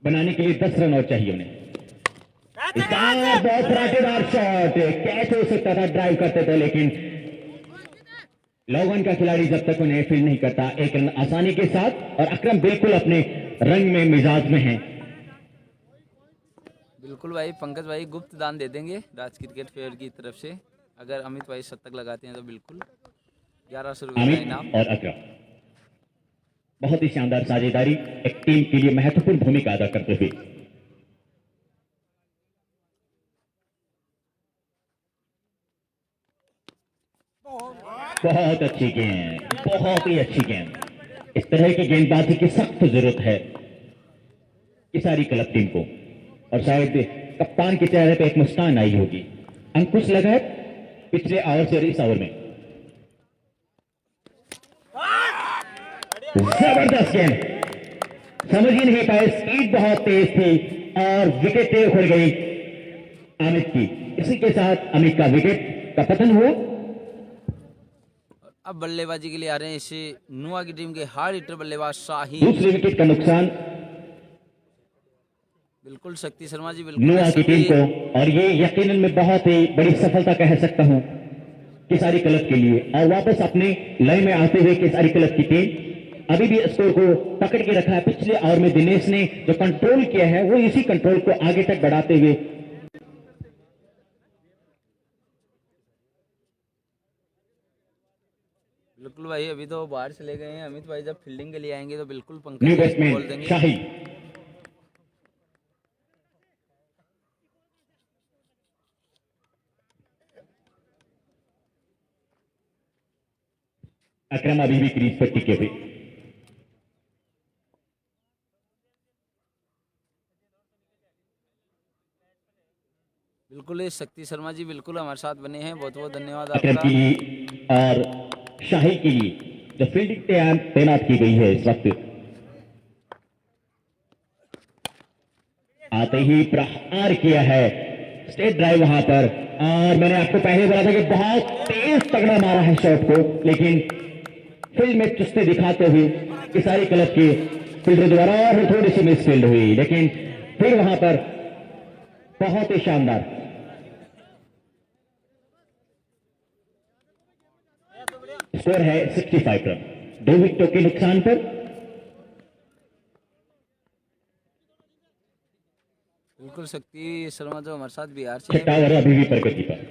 बनाने के लिए 10 रन और चाहिए उन्हें। इस बार बहुत फराटेदार शॉट कैच हो सकता था ड्राइव करते थे लेकिन लोगन का खिलाड़ी जब तक उन्हें फील्ड नहीं करता 1 रन आसानी के साथ। और अकरम बिल्कुल अपने रंग में मिजाज में है। बिल्कुल भाई पंकज भाई गुप्त दान दे देंगे राज क्रिकेट फेयर की तरफ से अगर अमित भाई शतक लगाते हैं तो बिल्कुल 1100 रुपये का इनाम। अमित और अकरम बहुत ही शानदार साझेदारी एक टीम के लिए महत्वपूर्ण भूमिका अदा करते हुए। बहुत अच्छी गेंद, बहुत ही अच्छी गेंद। इस तरह की गेंदबाजी की सख्त जरूरत है किसारी क्लब टीम को, और शायद कप्तान के चेहरे पे एक मुस्कान आई होगी। अंकुश लगा है पिछले ओवर से इस ओवर में। जबरदस्त गेंद, समझ ही नहीं पाए, स्पीड बहुत तेज थी और विकेट उखड़ गई अमित की। इसी के साथ अमित का विकेट का पतन हुआ। अब बल्लेबाजी के लिए आ रहे हैं इसे नुआ की टीम के हार्ड हिटर बल्लेबाज शाहीन। दूसरे विकेट का नुकसान बिल्कुल शक्ति शर्मा जी, बिल्कुल नुआ की टीम सभी को, और ये यकीनन मैं बहुत ही बड़ी सफलता कह सकता हूं किसारी क्लब के लिए। और वापस अपने लय में आते हुए किसारी क्लब की टीम अभी भी स्कोर को पकड़ के रखा है। पिछले ओवर में दिनेश ने जो कंट्रोल किया है वो इसी कंट्रोल को आगे तक बढ़ाते हुए बिल्कुल भाई अभी तो बाहर चले गए हैं। अमित भाई जब फील्डिंग के लिए आएंगे तो बिल्कुल न्यू पंकज भाई को बैट्समैन बोल देंगे। शाही। अकरम अभी भी क्रीज पर टिके हुए। बिल्कुल ये शक्ति शर्मा जी बिल्कुल हमारे साथ बने हैं, बहुत बहुत धन्यवाद अकरम आपका। के लिए और शाही के लिए जो फील्डिंग तैनात की गई है इस वक्त, आते ही प्रहार किया है, स्टेट ड्राइव वहां पर। और मैंने आपको पहले बोला था कि बहुत तेज तगड़ा मारा है शॉट को, लेकिन फील्ड में चुस्ते दिखाते हुए किसारी क्लब के फील्डर द्वारा और थोड़ी सी मिस फील्ड हुई, लेकिन फिर वहां पर बहुत ही शानदार। स्कोर है 65 रन, 2 विकेटों के नुकसान पर। बिल्कुल शक्ति शर्मा जो हमारे साथ बिहार से छठा हैं। ओवर अभी भी प्रगति पर।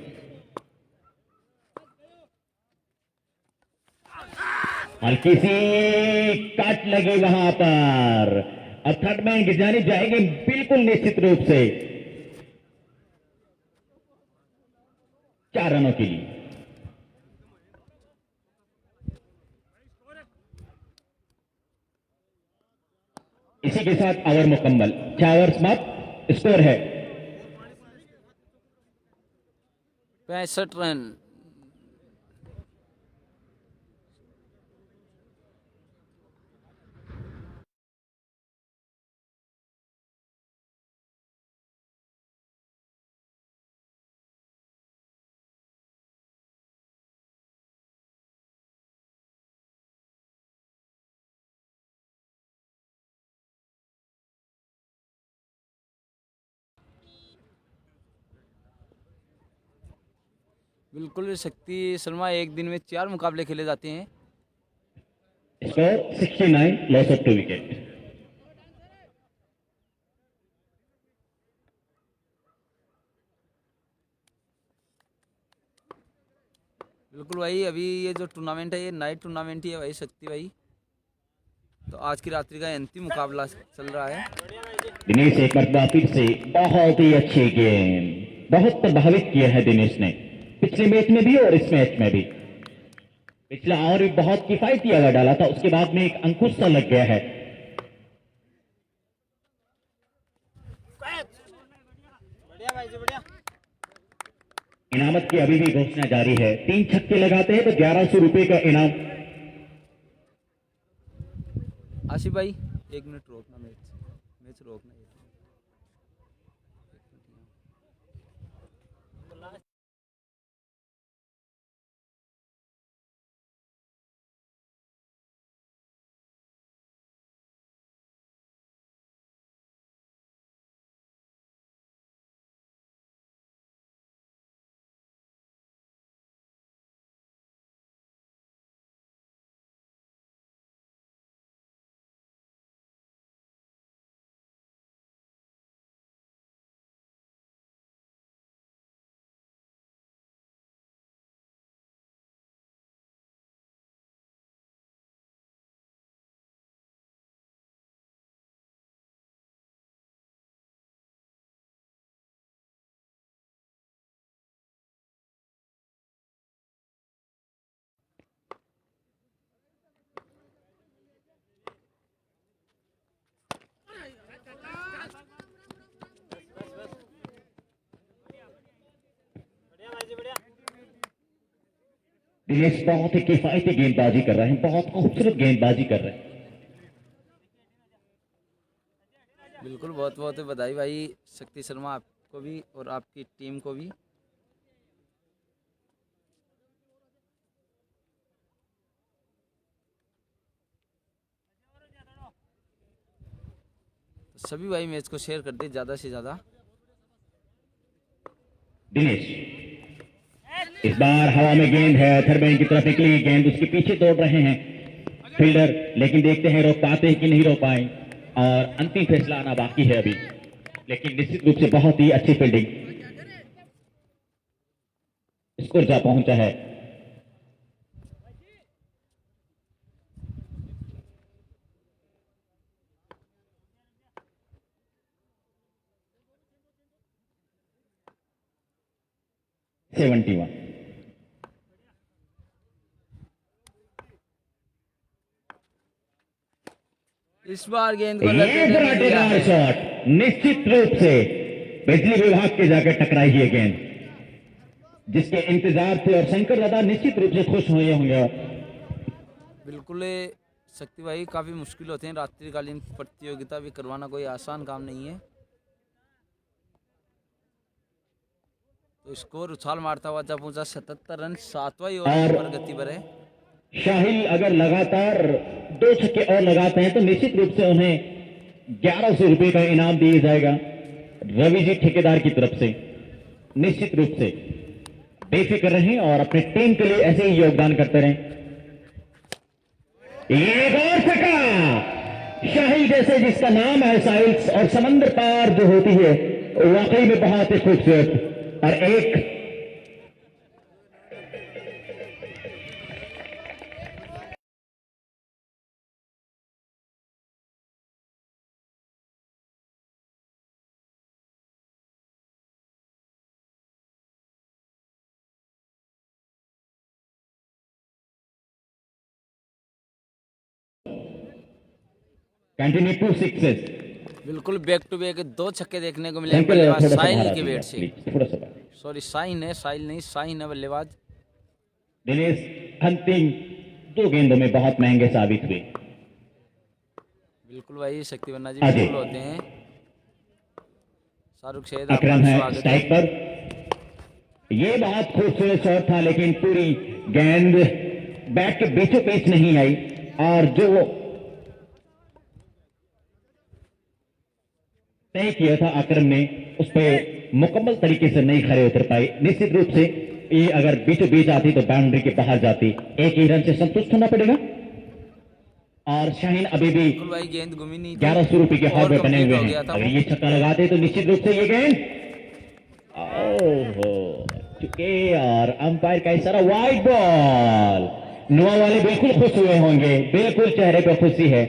हल्की सी कट लगी वहां पर, अब थर्ड मैन की जानी जाएगी बिल्कुल निश्चित रूप से 4 रनों के लिए। इसी के साथ ओवर मुकम्मल, 6 ओवर समाप्त। स्कोर है 65 रन। बिल्कुल शक्ति शर्मा एक दिन में 4 मुकाबले खेले जाते हैं। Score 69, loss of 2 wicket. बिल्कुल भाई अभी ये जो टूर्नामेंट है ये नाइट टूर्नामेंट ही है भाई शक्ति भाई। तो आज की रात्रि का अंतिम मुकाबला चल रहा है। दिनेश एक मरतबा फिर से बहुत ही अच्छी गेंद, बहुत प्रभावित किया है दिनेश ने, पिछले मैच में भी और इस मैच में भी। पिछला और भी बहुत किफायती ओवर डाला था, उसके बाद में एक अंकुश सा लग गया है। इनामत की अभी भी घोषणा जारी है, 3 छक्के लगाते हैं तो 1100 रुपए का इनाम। आशिफ भाई 1 मिनट रोकना, मैच रोकना। दिनेश बहुत ही किफायती गेंदबाजी कर रहे हैं, बहुत खूबसूरत गेंदबाजी कर रहे हैं। बिल्कुल, बहुत बहुत बधाई भाई शक्ति शर्मा, आपको भी और आपकी टीम को भी। तो सभी भाई मैच को शेयर कर दे ज़्यादा से ज़्यादा। दिनेश इस बार हवा में गेंद है, थर्बैन की तरफ निकली गेंद, उसके पीछे दौड़ रहे हैं फील्डर, लेकिन देखते हैं रोक पाते हैं कि नहीं रोक पाए, और अंतिम फैसला आना बाकी है अभी, लेकिन निश्चित रूप से बहुत ही अच्छी फील्डिंग, स्कोर जा पहुंचा है। Seventy one. इस बार गेंद को ये लपेटे में लिया बड़ा है। शॉट, निश्चित रूप से बिजली विभाग के जाकर टकराई है गेंद, जिसके इंतजार थे, और शंकर दादा निश्चित रूप से खुश हुए होंगे। बिल्कुल शक्ति भाई, काफ़ी मुश्किल होते हैं रात्रिकालीन प्रतियोगिता भी करवाना, कोई आसान काम नहीं है। तो स्कोर उछाल मारता हुआ जब पहुंचा 77 रन, 7वां ओवर पर गति पर है। शाहिल अगर लगातार 2 छक्के और लगाते हैं तो निश्चित रूप से उन्हें 1100 रुपए का इनाम दिया जाएगा रवि जी ठेकेदार की तरफ से। निश्चित रूप से बेफिक्र रहें और अपने टीम के लिए ऐसे ही योगदान करते रहें। एक और छक्का, शाहिल जैसे जिसका नाम है साहिल, और समंदर पार जो होती है वाकई में बहुत ही खूबसूरत, और एक कंटिन्यू टू सिक्सेस। बिल्कुल बैक टू बैक 2 छक्के देखने को मिले बल्लेबाज साहिल के बैट से। थोड़ा सा सॉरी, साइन है, साहिल नहीं, साइन है बल्लेबाज। दिनेश अंतिम 2 गेंदों में बहुत महंगे साबित हुए। बिल्कुल भाई, शक्ति वर्मा जी अजय। बिल्कुल होते हैं। शाहरुख शहीद, आपका अकरम भी है स्वागत है। स्ट्राइक पर, ये बहुत खूबसूरत शॉट था, लेकिन पूरी गेंद बैट के बीचों बीच नहीं आई, और जो तय किया था अकरम ने उस पर मुकम्मल तरीके से नहीं खड़े उतर पाए। निश्चित रूप से ये अगर बीचों बीच आती तो बाउंड्री के बाहर जाती, एक ही रन से संतुष्ट होना पड़ेगा। और शाहीन अभी भी बिल्कुल भाई, गेंद घूमी नहीं थी, 1100 रुपए के हॉल में बने कंप्लीट हुए हो हैं। गया था अगर वो। ये छक्का लगाते तो निश्चित रूप से ये गेंद ओहो चुके, और अंपायर का इशारा वाइड बॉल। नुआ वाले बिल्कुल खुश हुए होंगे, बिल्कुल चेहरे पर खुशी है,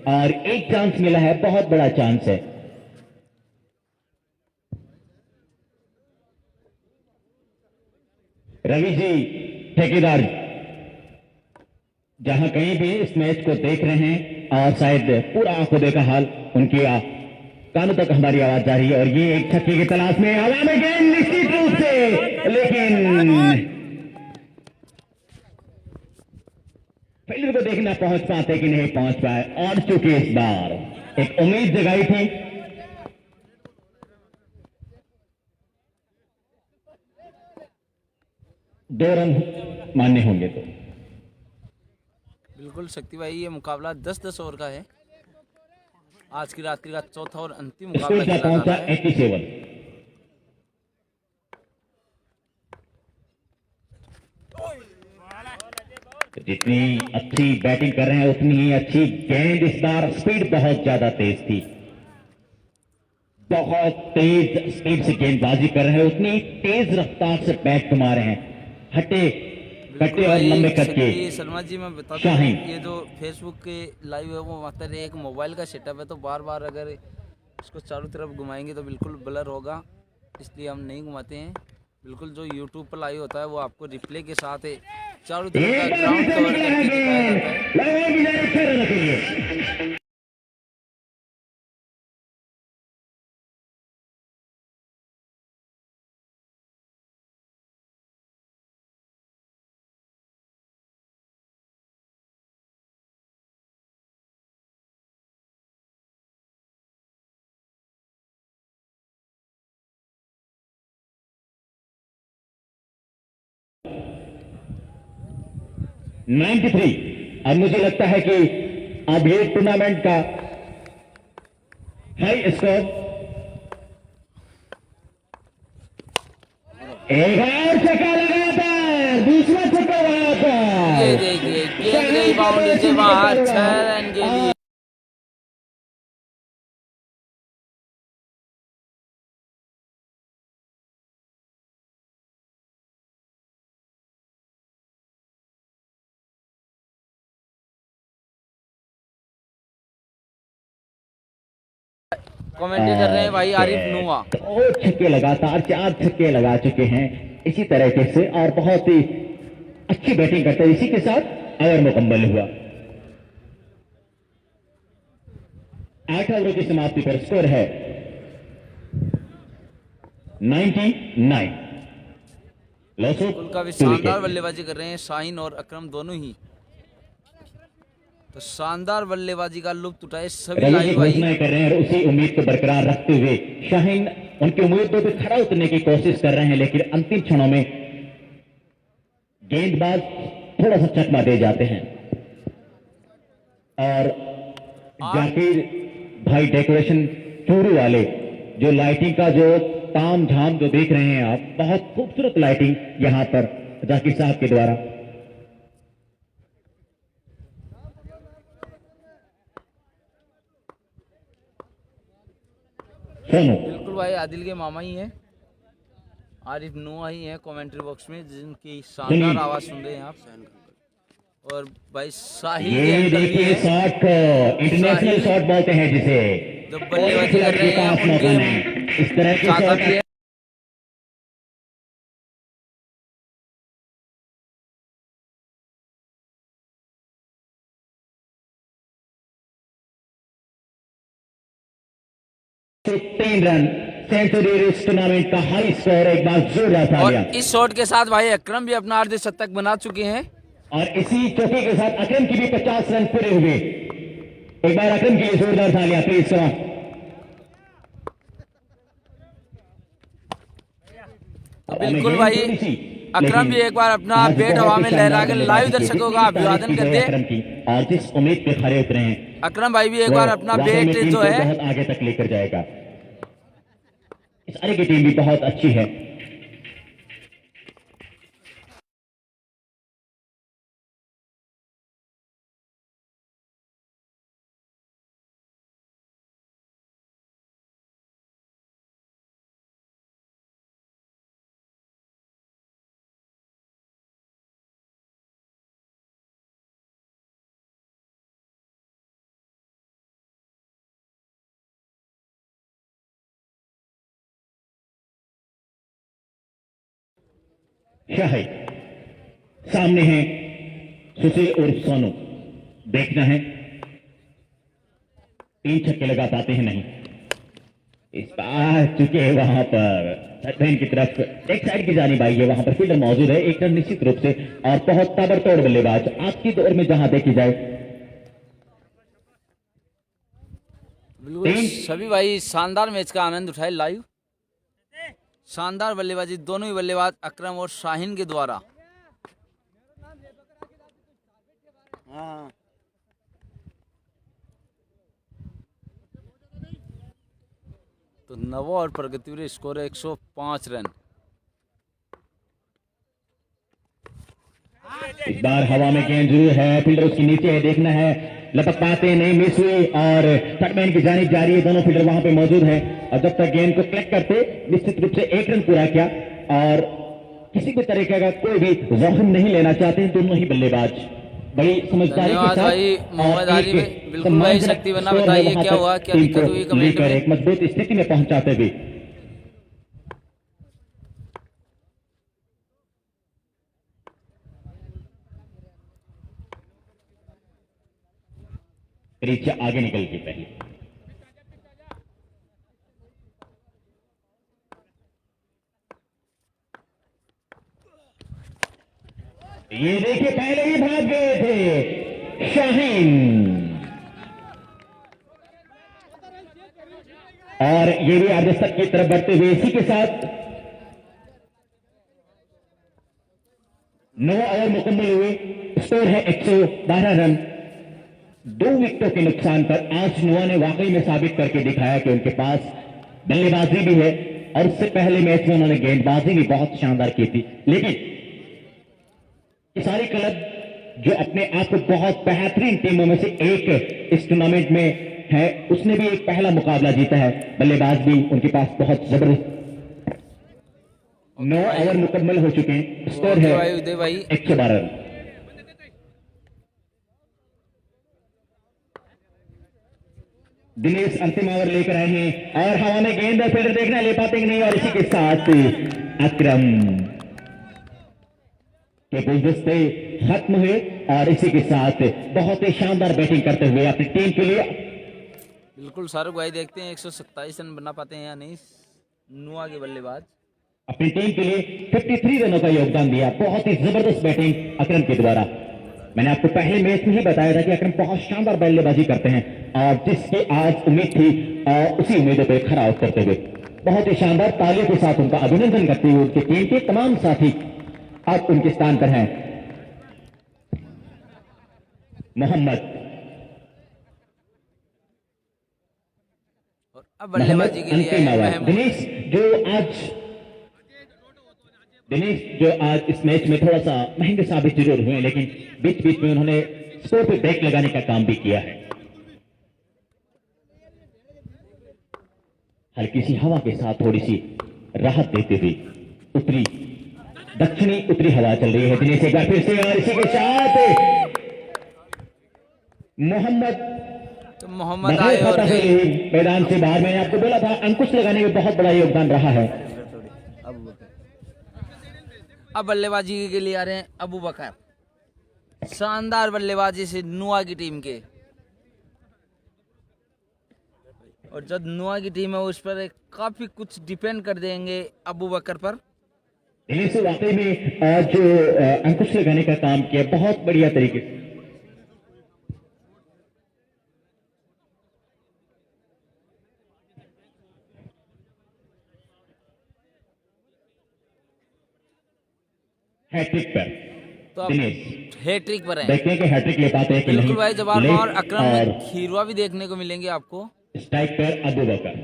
और एक चांस मिला है, बहुत बड़ा चांस है। रवि जी ठेकेदार जहां कहीं भी इस मैच को देख रहे हैं, और शायद पूरा आंखों देखा हाल उनकी कानों तक हमारी आवाज जा रही है, और ये एक छक्के की तलाश में हवा में गेंद निश्चित रूप से, लेकिन फील्डर को देखना पहुंच पाते कि नहीं पहुंच पाए, और चूंकि इस बार एक उम्मीद जगाई थी, दो रन मान्य होंगे तो। बिल्कुल शक्ति भाई, ये मुकाबला 10-10 ओवर का है। आज की रात्रि का चौथा और अंतिम मुकाबला स्कोर क्या खेला जा पहुंचा रहा है। 87। तो जितनी अच्छी बैटिंग कर रहे हैं उतनी ही अच्छी गेंद, इस बार स्पीड बहुत ज्यादा तेज थी, बहुत तेज स्पीड से गेंदबाजी कर रहे हैं, उतनी तेज रफ्तार से बैट घुमा रहे हैं, हटे कटे और लंबे कटके। शक्ति शर्मा जी, मैं बता दूं, शाहीन। ये जो फेसबुक के लाइव है वो मात्र एक मोबाइल का सेटअप है, तो बार बार अगर इसको चारों तरफ घुमाएंगे तो बिल्कुल ब्लर होगा, इसलिए हम नहीं घुमाते हैं। बिल्कुल जो यूट्यूब पर लाइव होता है वो आपको रिप्ले के साथ चारों तरफ का ग्राउंड कवर करके दिखाया जाता है। 93। अब मुझे लगता है कि अब ये टूर्नामेंट का हाई स्कोर। एक और छक्का लगातार, दूसरा छक्का वहां पर। ये देखिए गेंद गई बाउंड्री से बाहर, 6 रन के लिए। कमेंट्री कर रहे हैं भाई आरिफ नुआ। 2 छक्के लगातार, 4 छक्के लगा चुके हैं इसी तरीके से, और बहुत ही अच्छी बैटिंग करते हैं। इसी के साथ ओवर मुकम्मल हुआ। 8 ओवरों की समाप्ति पर स्कोर है 99। उनका भी शानदार बल्लेबाजी कर रहे हैं शाहीन और अकरम दोनों ही। तो शानदार बल्लेबाजी का लुत्फ उठाए सभी लाइव भाई। घोषणाएं कर रहे हैं, और उसी उम्मीद को बरकरार रखते हुए शाहीन उनकी उम्मीदों पर खरा उतरने की कोशिश कर रहे हैं, लेकिन अंतिम क्षणों में गेंदबाज थोड़ा सा चकमा दे जाते हैं। और जाकिर भाई डेकोरेशन चूरू वाले, जो लाइटिंग का जो ताम झाम जो देख रहे हैं आप, बहुत खूबसूरत लाइटिंग यहां पर जाकिर साहब के द्वारा। बिल्कुल भाई, आदिल के मामा ही हैं, आरिफ नुआ ही हैं कमेंट्री बॉक्स में, जिनकी शानदार आवाज सुन रहे हैं आप। और भाई शाही ये देखिए शॉट, इंटरनेशनल शॉट बोलते हैं जिसे, जो बल्लेबाजी कर रहे हैं उनके इस तरह के चाचा भी है। तो 3 रन सेंचुरी इस टूर्नामेंट का हाई स्कोर। एक बार जोरदार तालियां। और इस शॉट के साथ भाई अकरम भी अपना अर्धशतक बना चुके हैं। और इसी चौके के साथ अकरम की भी 50 रन पूरे हुए। एक बार अकरम की जोरदार तालियां प्लीज करो। बिल्कुल भाई, अकरम भी एक बार अपना बैट हवा में लहरा कर लाइव दर्शकों का अभिवादन कर दे। अकरम की, और जिस उम्मीद पे खड़े उतरे हैं, अकरम भाई भी एक बार अपना बैट जो है बहुत आगे तक लेकर जाएगा। इस आगे की टीम भी बहुत अच्छी है। शाही सामने है सुशील उर्फ सोनू। देखना है 3 छक्के लगा पाते हैं नहीं। इस बार चुके वहां पर सैन की तरफ एक साइड की जानी भाई है, वहां पर फील्डर मौजूद है। एक रन निश्चित रूप से, और बहुत ताबड़तोड़ बल्लेबाज आज की दौर में जहां देखी जाए। बिल्कुल सभी भाई शानदार मैच का आनंद उठाए लाइव। शानदार बल्लेबाजी दोनों ही बल्लेबाज अकरम और शाहीन के द्वारा। तो नवा और प्रगतिवीर स्कोर है 105 रन। इस बार हवा में गेंद जरूर है, फील्डर उसके नीचे है। देखना है लपक पाते नहीं, मिस हुई, और थर्डमैन की जानिब जारी है। दोनों फील्डर वहां पे मौजूद है, और जब तक गेंद को कलेक्ट करते निश्चित रूप से 1 रन पूरा किया, और किसी भी तरीके का कोई भी जोखिम नहीं लेना चाहते हैं दोनों ही बल्लेबाज। बड़ी समझदारी के साथ भाई मोहम्मद अली भाई, बिल्कुल भाई शक्ति बना, बताइए क्या हुआ, क्या दिक्कत हुई कमेंट में। एक मजबूत स्थिति में पहुंचाते हुए रीचा आगे निकल के पहले ये देखिए पहले ही भाग गए थे शाहीन, और ये भी अर्धशतक की तरफ बढ़ते हुए इसी के साथ 9 ओवर मुकम्मल हुए, स्कोर है 112 रन। 2 विकेटों के नुकसान पर आज नुआ ने वाकई में साबित करके दिखाया कि उनके पास बल्लेबाजी भी है, और इससे पहले मैच में उन्होंने गेंदबाजी भी बहुत शानदार की थी। लेकिन ये सारी क्लब जो अपने आप को बहुत बेहतरीन टीमों में से एक इस टूर्नामेंट में है, उसने भी एक पहला मुकाबला जीता है। बल्लेबाज भी उनके पास बहुत जबरदस्त। 9 ओवर मुकम्मल हो चुके हैं, स्कोर है भाई उदय भाई 112 रन। दिनेश अंतिम ओवर लेकर आए हैं और हवा में गेंद फील्डर देखना ले पाते कि नहीं, और इसी के साथ अकरम के गुलदस्ते खत्म हुए, और इसी के साथ बहुत ही शानदार बैटिंग करते हुए अपनी टीम के लिए। बिल्कुल शाहरुख भाई, देखते हैं 127 रन बना पाते हैं या नहीं नुआ के बल्लेबाज। अपनी टीम के लिए 53 रनों का योगदान दिया। बहुत ही जबरदस्त बैटिंग अकरम के द्वारा। मैंने आपको पहले मैच में ही बताया था कि अकरम बहुत शानदार बल्लेबाजी करते हैं, और जिसकी आज उम्मीद थी उसी उम्मीदों पर खरा उतरते हुए बहुत ही शानदार तालियों के साथ उनका अभिनंदन करते हुए उनकी टीम के तमाम साथी अब उनके स्थान पर हैं। मोहम्मद और अब बल्लेबाजी के लिए अंतिम ओवर। महमूद। दिनेश जो आज इस मैच में थोड़ा सा महंगे साबित जरूर हुए, लेकिन बीच बीच में उन्होंने स्कोर पे ब्रेक लगाने का काम भी किया है। हल्की सी हवा के साथ थोड़ी सी राहत देते हुए दक्षिणी उत्तरी हवा चल रही है। दिनेश एक बार फिर से, और इसी के साथ मोहम्मद तो मोहम्मद आए और गए। मैदान से बाहर। मैंने आपको बोला था अंकुश लगाने में बहुत बड़ा योगदान रहा है। अब बल्लेबाजी के लिए आ रहे हैं अबू बकर। शानदार बल्लेबाजी से नुआ की टीम के, और जब नुआ की टीम है उस पर काफी कुछ डिपेंड कर देंगे अबू बकर पर। दिनेश वाकई में जो अंकुश लगाने का काम किया बहुत बढ़िया तरीके से। हैट्रिक पर तो दिनेश हैट्रिक पर है। देखते हैं कि हैट्रिक ले पाते हैं कि नहीं। बिल्कुल भाई, जवाब और लेग अकरम में खीरवा भी देखने को मिलेंगे आपको। स्ट्राइक पर अबू बकर,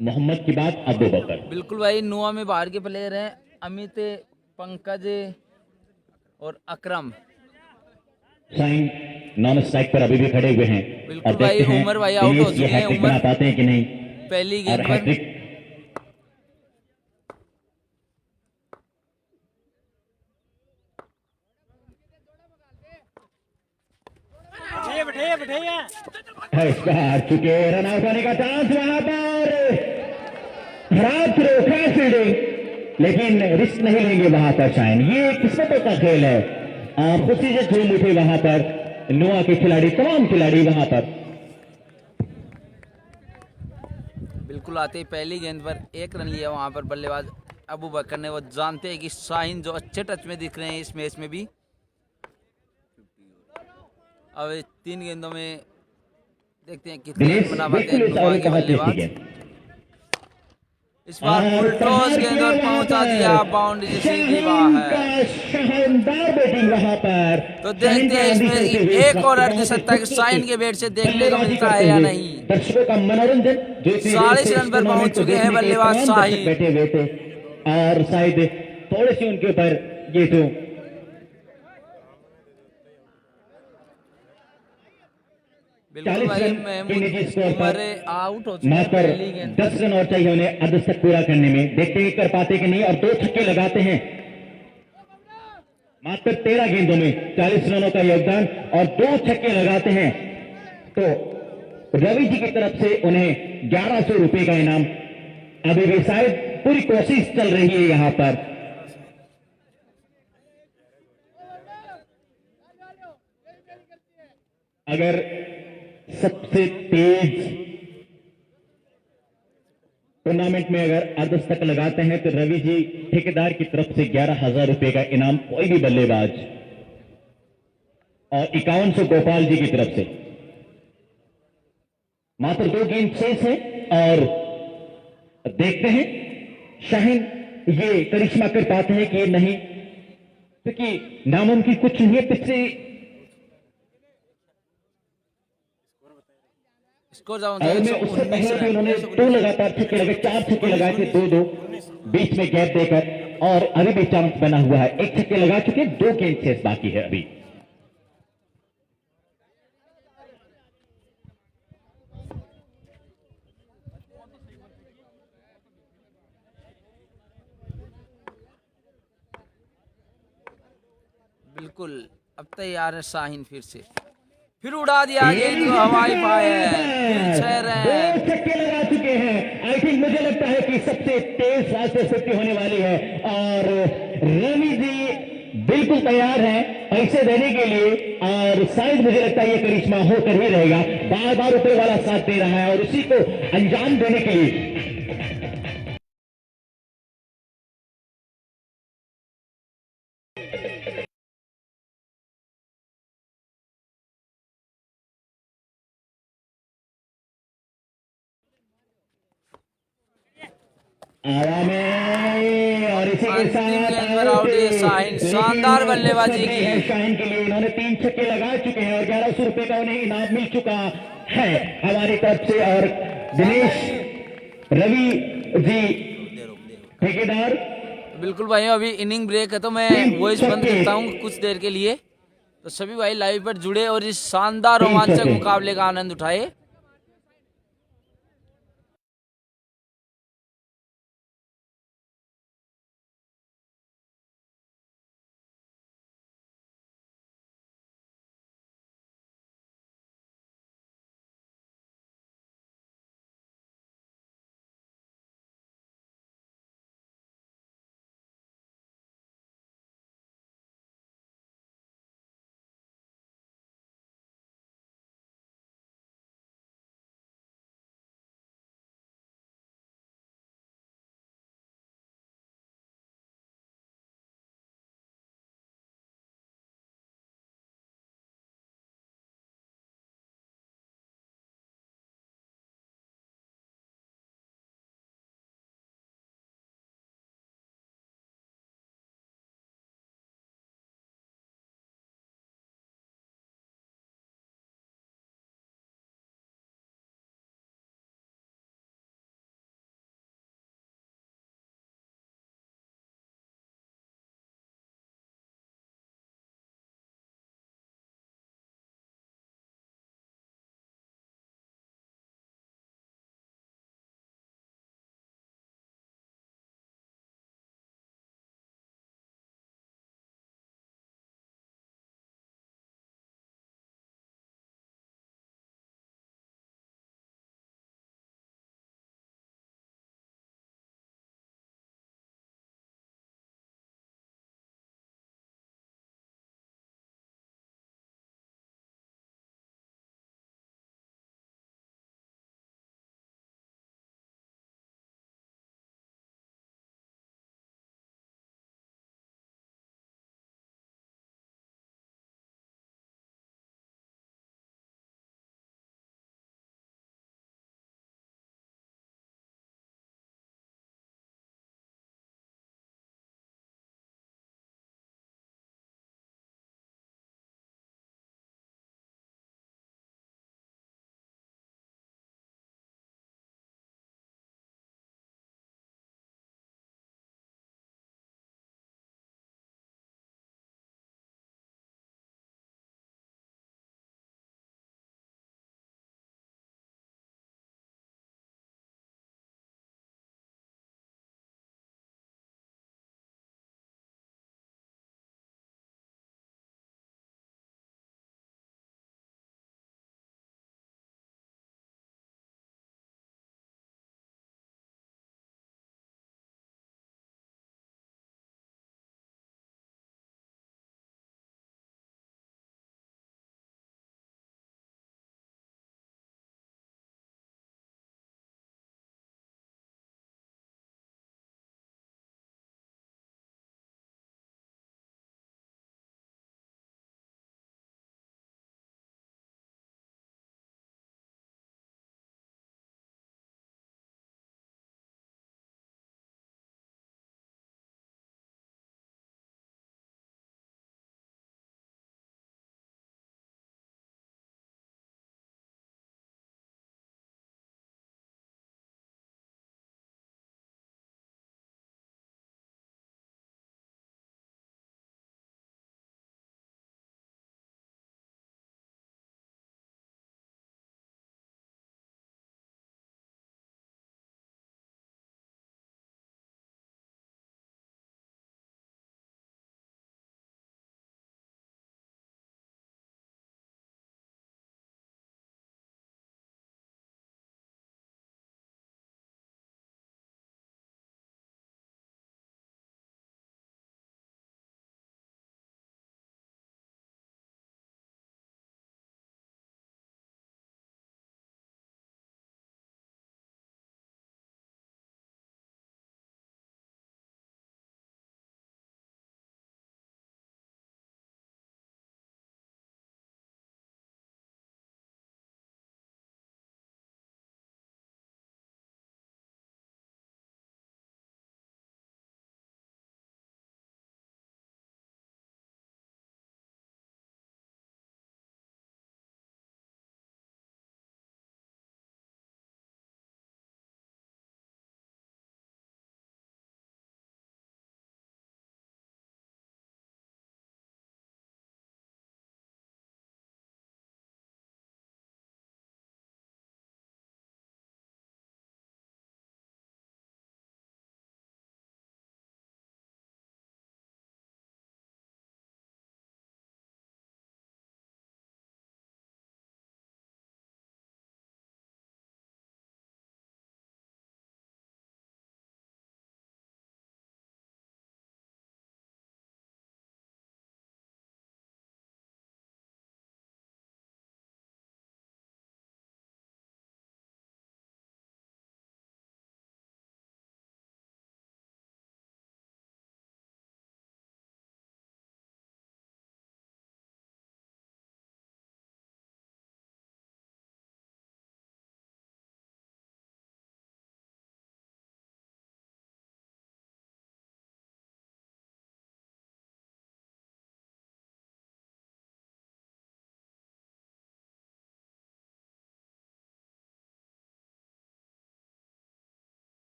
मोहम्मद की बात अबू बकर। बिल्कुल भाई, नुआ में बाहर के प्लेयर हैं अमित, पंकज और अकरम। साइन नॉन स्ट्राइक पर अभी भी खड़े हुए हैं। बिल्कुल और देखते भाई, हैं उमर भाई आउट हो दिनेश ये चुके हैं। हैट्रिक उमर बना पाते हैं कि नहीं। पहली और गेंद पर हैट्रिक हार चुके। रन आउट होने का चांस वहां पर। खराब थ्रो, खराब फील्डिंग, लेकिन रिस्क नहीं लेंगे वहां पर। शायद ये किस्मतों का खेल है। खुशी से झूम उठे वहां पर नुआ के खिलाड़ी, तमाम खिलाड़ी वहां पर। बिल्कुल आते ही पहली गेंद पर 1 रन लिया वहां पर बल्लेबाज अबू बकर ने। वो जानते हैं कि शाहीन जो अच्छे टच में दिख रहे हैं इस मैच में भी। अब 3 गेंदों में देखते हैं कितने रन बना पाते हैं नुआ के बल्लेबाज। इस बार फुल टॉस गेंद और पहुंचा दिया बाउंड्री सीधी बाहर। शानदार बैटिंग वहां पर। तो देखते हैं इसमें एक और अर्धशतक शाहीन के बैट से देखने को मिलता है या नहीं। दर्शकों का मनोरंजन 40 रन पर पहुंच चुके हैं बल्लेबाज शाहीन। बैठे हुए थे, और शायद थोड़े से उनके ऊपर ये जो बिल्कुल भाई, महमूद आउट हो चुके हैं मात्र पहली गेंद। 10 रन और चाहिए उन्हें अर्धशतक पूरा करने में। देखते हैं कर पाते कि नहीं, और 2 छक्के लगाते हैं। मात्र 13 गेंदों में 40 रनों का योगदान और 2 छक्के लगाते हैं। तो रवि जी की तरफ से उन्हें 1100 रुपए का इनाम। अभी भी शायद पूरी कोशिश चल रही है यहां पर। अगर सबसे तेज टूर्नामेंट में अगर अर्धशतक लगाते हैं तो रवि जी ठेकेदार की तरफ से 11,000 रुपए का इनाम कोई भी बल्लेबाज, और 5100 गोपाल जी की तरफ से। मात्र 2 गेंद शेष है, और देखते हैं शाहीन ये करिश्मा कर पाते हैं कि नहीं। क्योंकि नामुमकिन कुछ नहीं है। पिछले स्कोर जाऊँ और में उससे 119 पहले भी रन। उन्होंने दो लगातार छक्के लगे, 4 छक्के लगाए थे, 2-2 बीच में गैप देकर, और अभी भी चांस बना हुआ है। एक छक्के लगा चुके, 2 गेंद शेष बाकी है अभी। बिल्कुल, अब तैयार है शाहीन फिर से, फिर उड़ा दिया गेंद को हवाई फायर, फिर 6 दो रन। छक्के लगा चुके हैं। आई थिंक मुझे लगता है कि सबसे तेज फास्ट सेफ्टी होने वाली है, और रवि जी बिल्कुल तैयार हैं पैसे देने के लिए, और शायद मुझे लगता है ये करिश्मा होकर ही रहेगा। बार बार ऊपर वाला साथ दे रहा है और उसी को अंजाम देने के लिए आया में, और इसी के अंतिम साथ गेंद पर आउट है शाहीन। शानदार बल्लेबाजी की। है शाहीन के लिए। उन्होंने 3 छक्के लगा चुके हैं और 1100 रुपए का उन्हें इनाम मिल चुका है हमारी तरफ से। और दिनेश रवि जी ठेकेदार, बिल्कुल भाई, अभी इनिंग ब्रेक है तो मैं 3 वॉइस बंद छक्के, करता हूँ कुछ देर के लिए। तो सभी भाई लाइव पर जुड़े और इस शानदार 3 रोमांचक छक्के। मुकाबले का आनंद उठाए।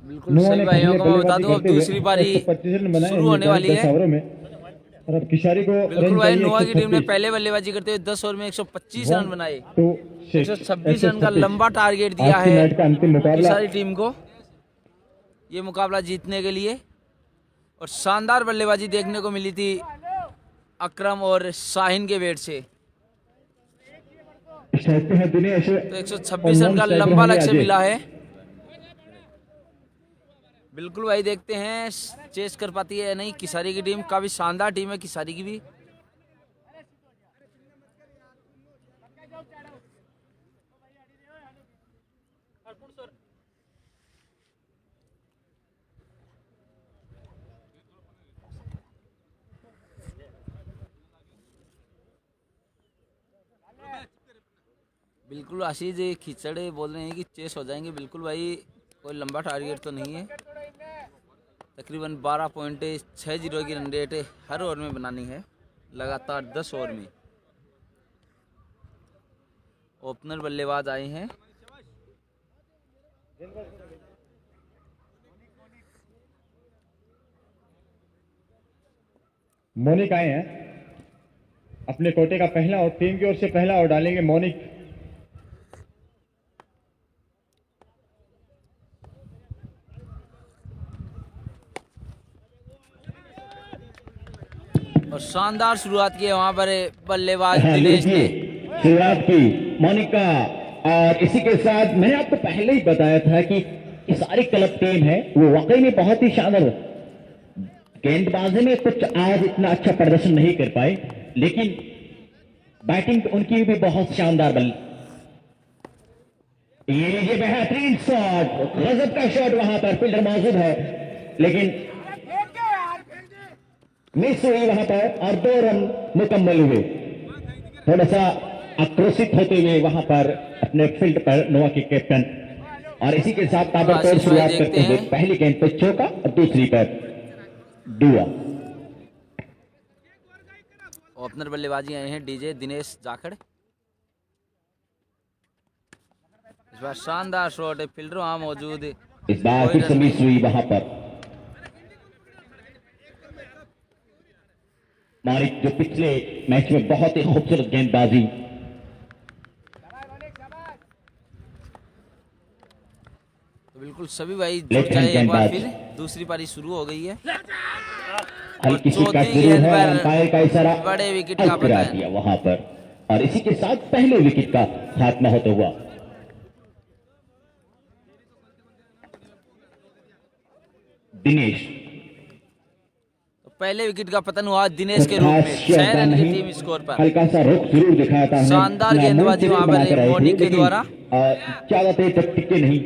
बिल्कुल नोआ सभी ने भाइयों पहले को मैं बता बल्लेबाजी दूं, अब करते हुए दूसरी पारी 125 रन बनाए शुरू होने वाली निर्धारित 10 है। ओवरों में, और अब किशारी को बिल्कुल रन भाई, चाहिए नोआ की टीम ने 136। पहले बल्लेबाजी करते हुए 10 ओवर में 125 रन 1 बनाए। 2 6 126 रन का 136। लंबा टारगेट दिया आज की है मैच का अंतिम मुकाबला। किसारी टीम को ये मुकाबला जीतने के लिए। और शानदार बल्लेबाजी देखने को मिली थी अकरम और शाहीन के बैट से। स्ट्राइक पे है दिनेश तो और 126 रन नॉन का स्ट्राइकर लंबा होंगे लक्ष्य अजय। मिला है। बिल्कुल भाई, देखते हैं चेस कर पाती है या नहीं किसारी की टीम। काफी शानदार टीम है किसारी की भी। बिल्कुल आशीष जी खिचड़े बोल रहे हैं कि चेस हो जाएंगे। बिल्कुल भाई, कोई लंबा टारगेट तो नहीं है। तकरीबन 12.60 की रन रेट हर ओवर में बनानी है, लगातार 10 ओवर में। ओपनर बल्लेबाज आए हैं। मोनिक आए हैं अपने कोटे का पहला, और टीम की ओर से पहला और डालेंगे मोनिक। और शानदार शुरुआत की है वहां पर बल्लेबाज हाँ, दिनेश ने। शुरुआत की मोनिका। और इसी के साथ मैंने आपको पहले ही बताया था कि ये सारी क्लब टीम है वो वाकई में बहुत ही शानदार। गेंदबाजी में कुछ आज इतना अच्छा प्रदर्शन नहीं कर पाए, लेकिन बैटिंग उनकी भी बहुत शानदार बल। ये बेहतरीन शॉट, गजब का शॉट, वहां पर फील्डर मौजूद है लेकिन मिस हुई वहां पर, और 2 रन मुकम्मल हुए। थोड़ा सा आक्रोशित होते हुए वहां पर अपने फील्ड पर नोआ के कैप्टन। और इसी के साथ ताबड़तोड़ आशीष भाई शुरुआत देखते करते हुए हैं। पहली गेंद पर चौका और दूसरी पर डुआ। ओपनर बल्लेबाजी आए हैं डीजे दिनेश जाखड़। इस बार शानदार शॉट है, फील्डर वहां मौजूद है, इस बार कोई फिर से रन मिस नहीं। हुई वहां पर। मारिक जो पिछले मैच में बहुत ही खूबसूरत गेंदबाजी। तो बिल्कुल सभी भाई जुड़ लेफ्ट जाए हैंड एक बार गेंदबाज। फिर। दूसरी पारी शुरू हो गई है और हल्की सी कट चौथी जरूर गेंद है, पर अंपायर का इशारा बड़े विकेट का आउट करा पतन। दिया वहां पर, और इसी के साथ पहले विकेट का खात्मा होता हुआ। दिनेश तो पहले विकेट का पतन हुआ दिनेश कुछ के रूप खास में 6 योगदान रन की नहीं, टीम स्कोर पर। हल्का सा रुख जरूर दिखाया था, शानदार अपना मन गेंदबाजी जरूर वहां बनाकर पर आए थे, मोनिक के लेकिन द्वारा। ज्यादा देर तक टिके नहीं,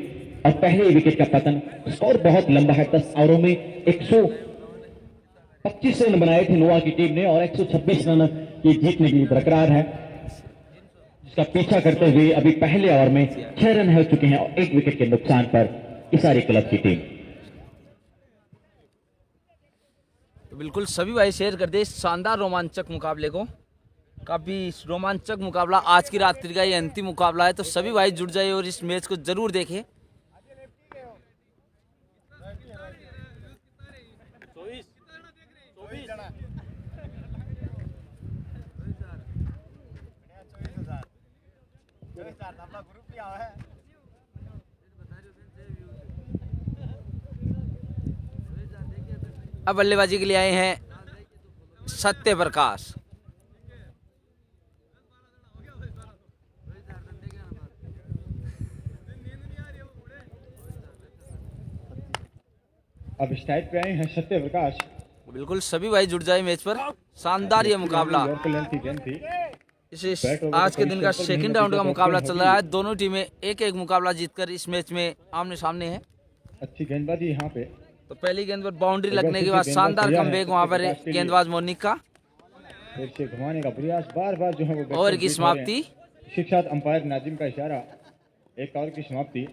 और पहले विकेट का पतन। स्कोर बहुत लंबा है, 10 ओवरों में 125 रन बनाए थे नोआ की टीम ने, और 126 रन की जीतने के लिए बरकरार है, जिसका पीछा करते हुए अभी पहले ओवर में 6 रन हो चुके हैं, और 1 विकेट के नुकसान पर इसारी क्लब की टीम। तो बिल्कुल सभी भाई शेयर कर दे इस शानदार रोमांचक मुकाबले को। काफी रोमांचक मुकाबला, आज की रात्रि का ये अंतिम मुकाबला है। तो सभी भाई जुड़ जाए और इस मैच को जरूर देखें। अब बल्लेबाजी के लिए आए हैं सत्य प्रकाश। अब स्ट्राइक पे आए हैं सत्य प्रकाश। बिल्कुल सभी भाई जुड़ जाए मैच पर। शानदार ये मुकाबला। यॉर्कर लेंथ की गेंद थी। इस आज के दिन का सेकंड राउंड का मुकाबला चल रहा है। दोनों टीमें एक एक मुकाबला जीतकर इस मैच में आमने सामने है। अच्छी गेंदबाजी यहाँ पे। तो पहली गेंद पर बाउंड्री एक बार लगने फिर के से बाद गेंदबाज शानदार तैयार है कमबैक सत्य वहां पर प्रकाश के लिए। गेंदबाज मोनिक का। फिर से घुमाने का प्रयास, बार बार जो है वो ओवर की बैट्समैन जीत रहे हैं। समाप्ति। इसी के साथ अंपायर नाजिम का इशारा, एक ओवर की समाप्ति।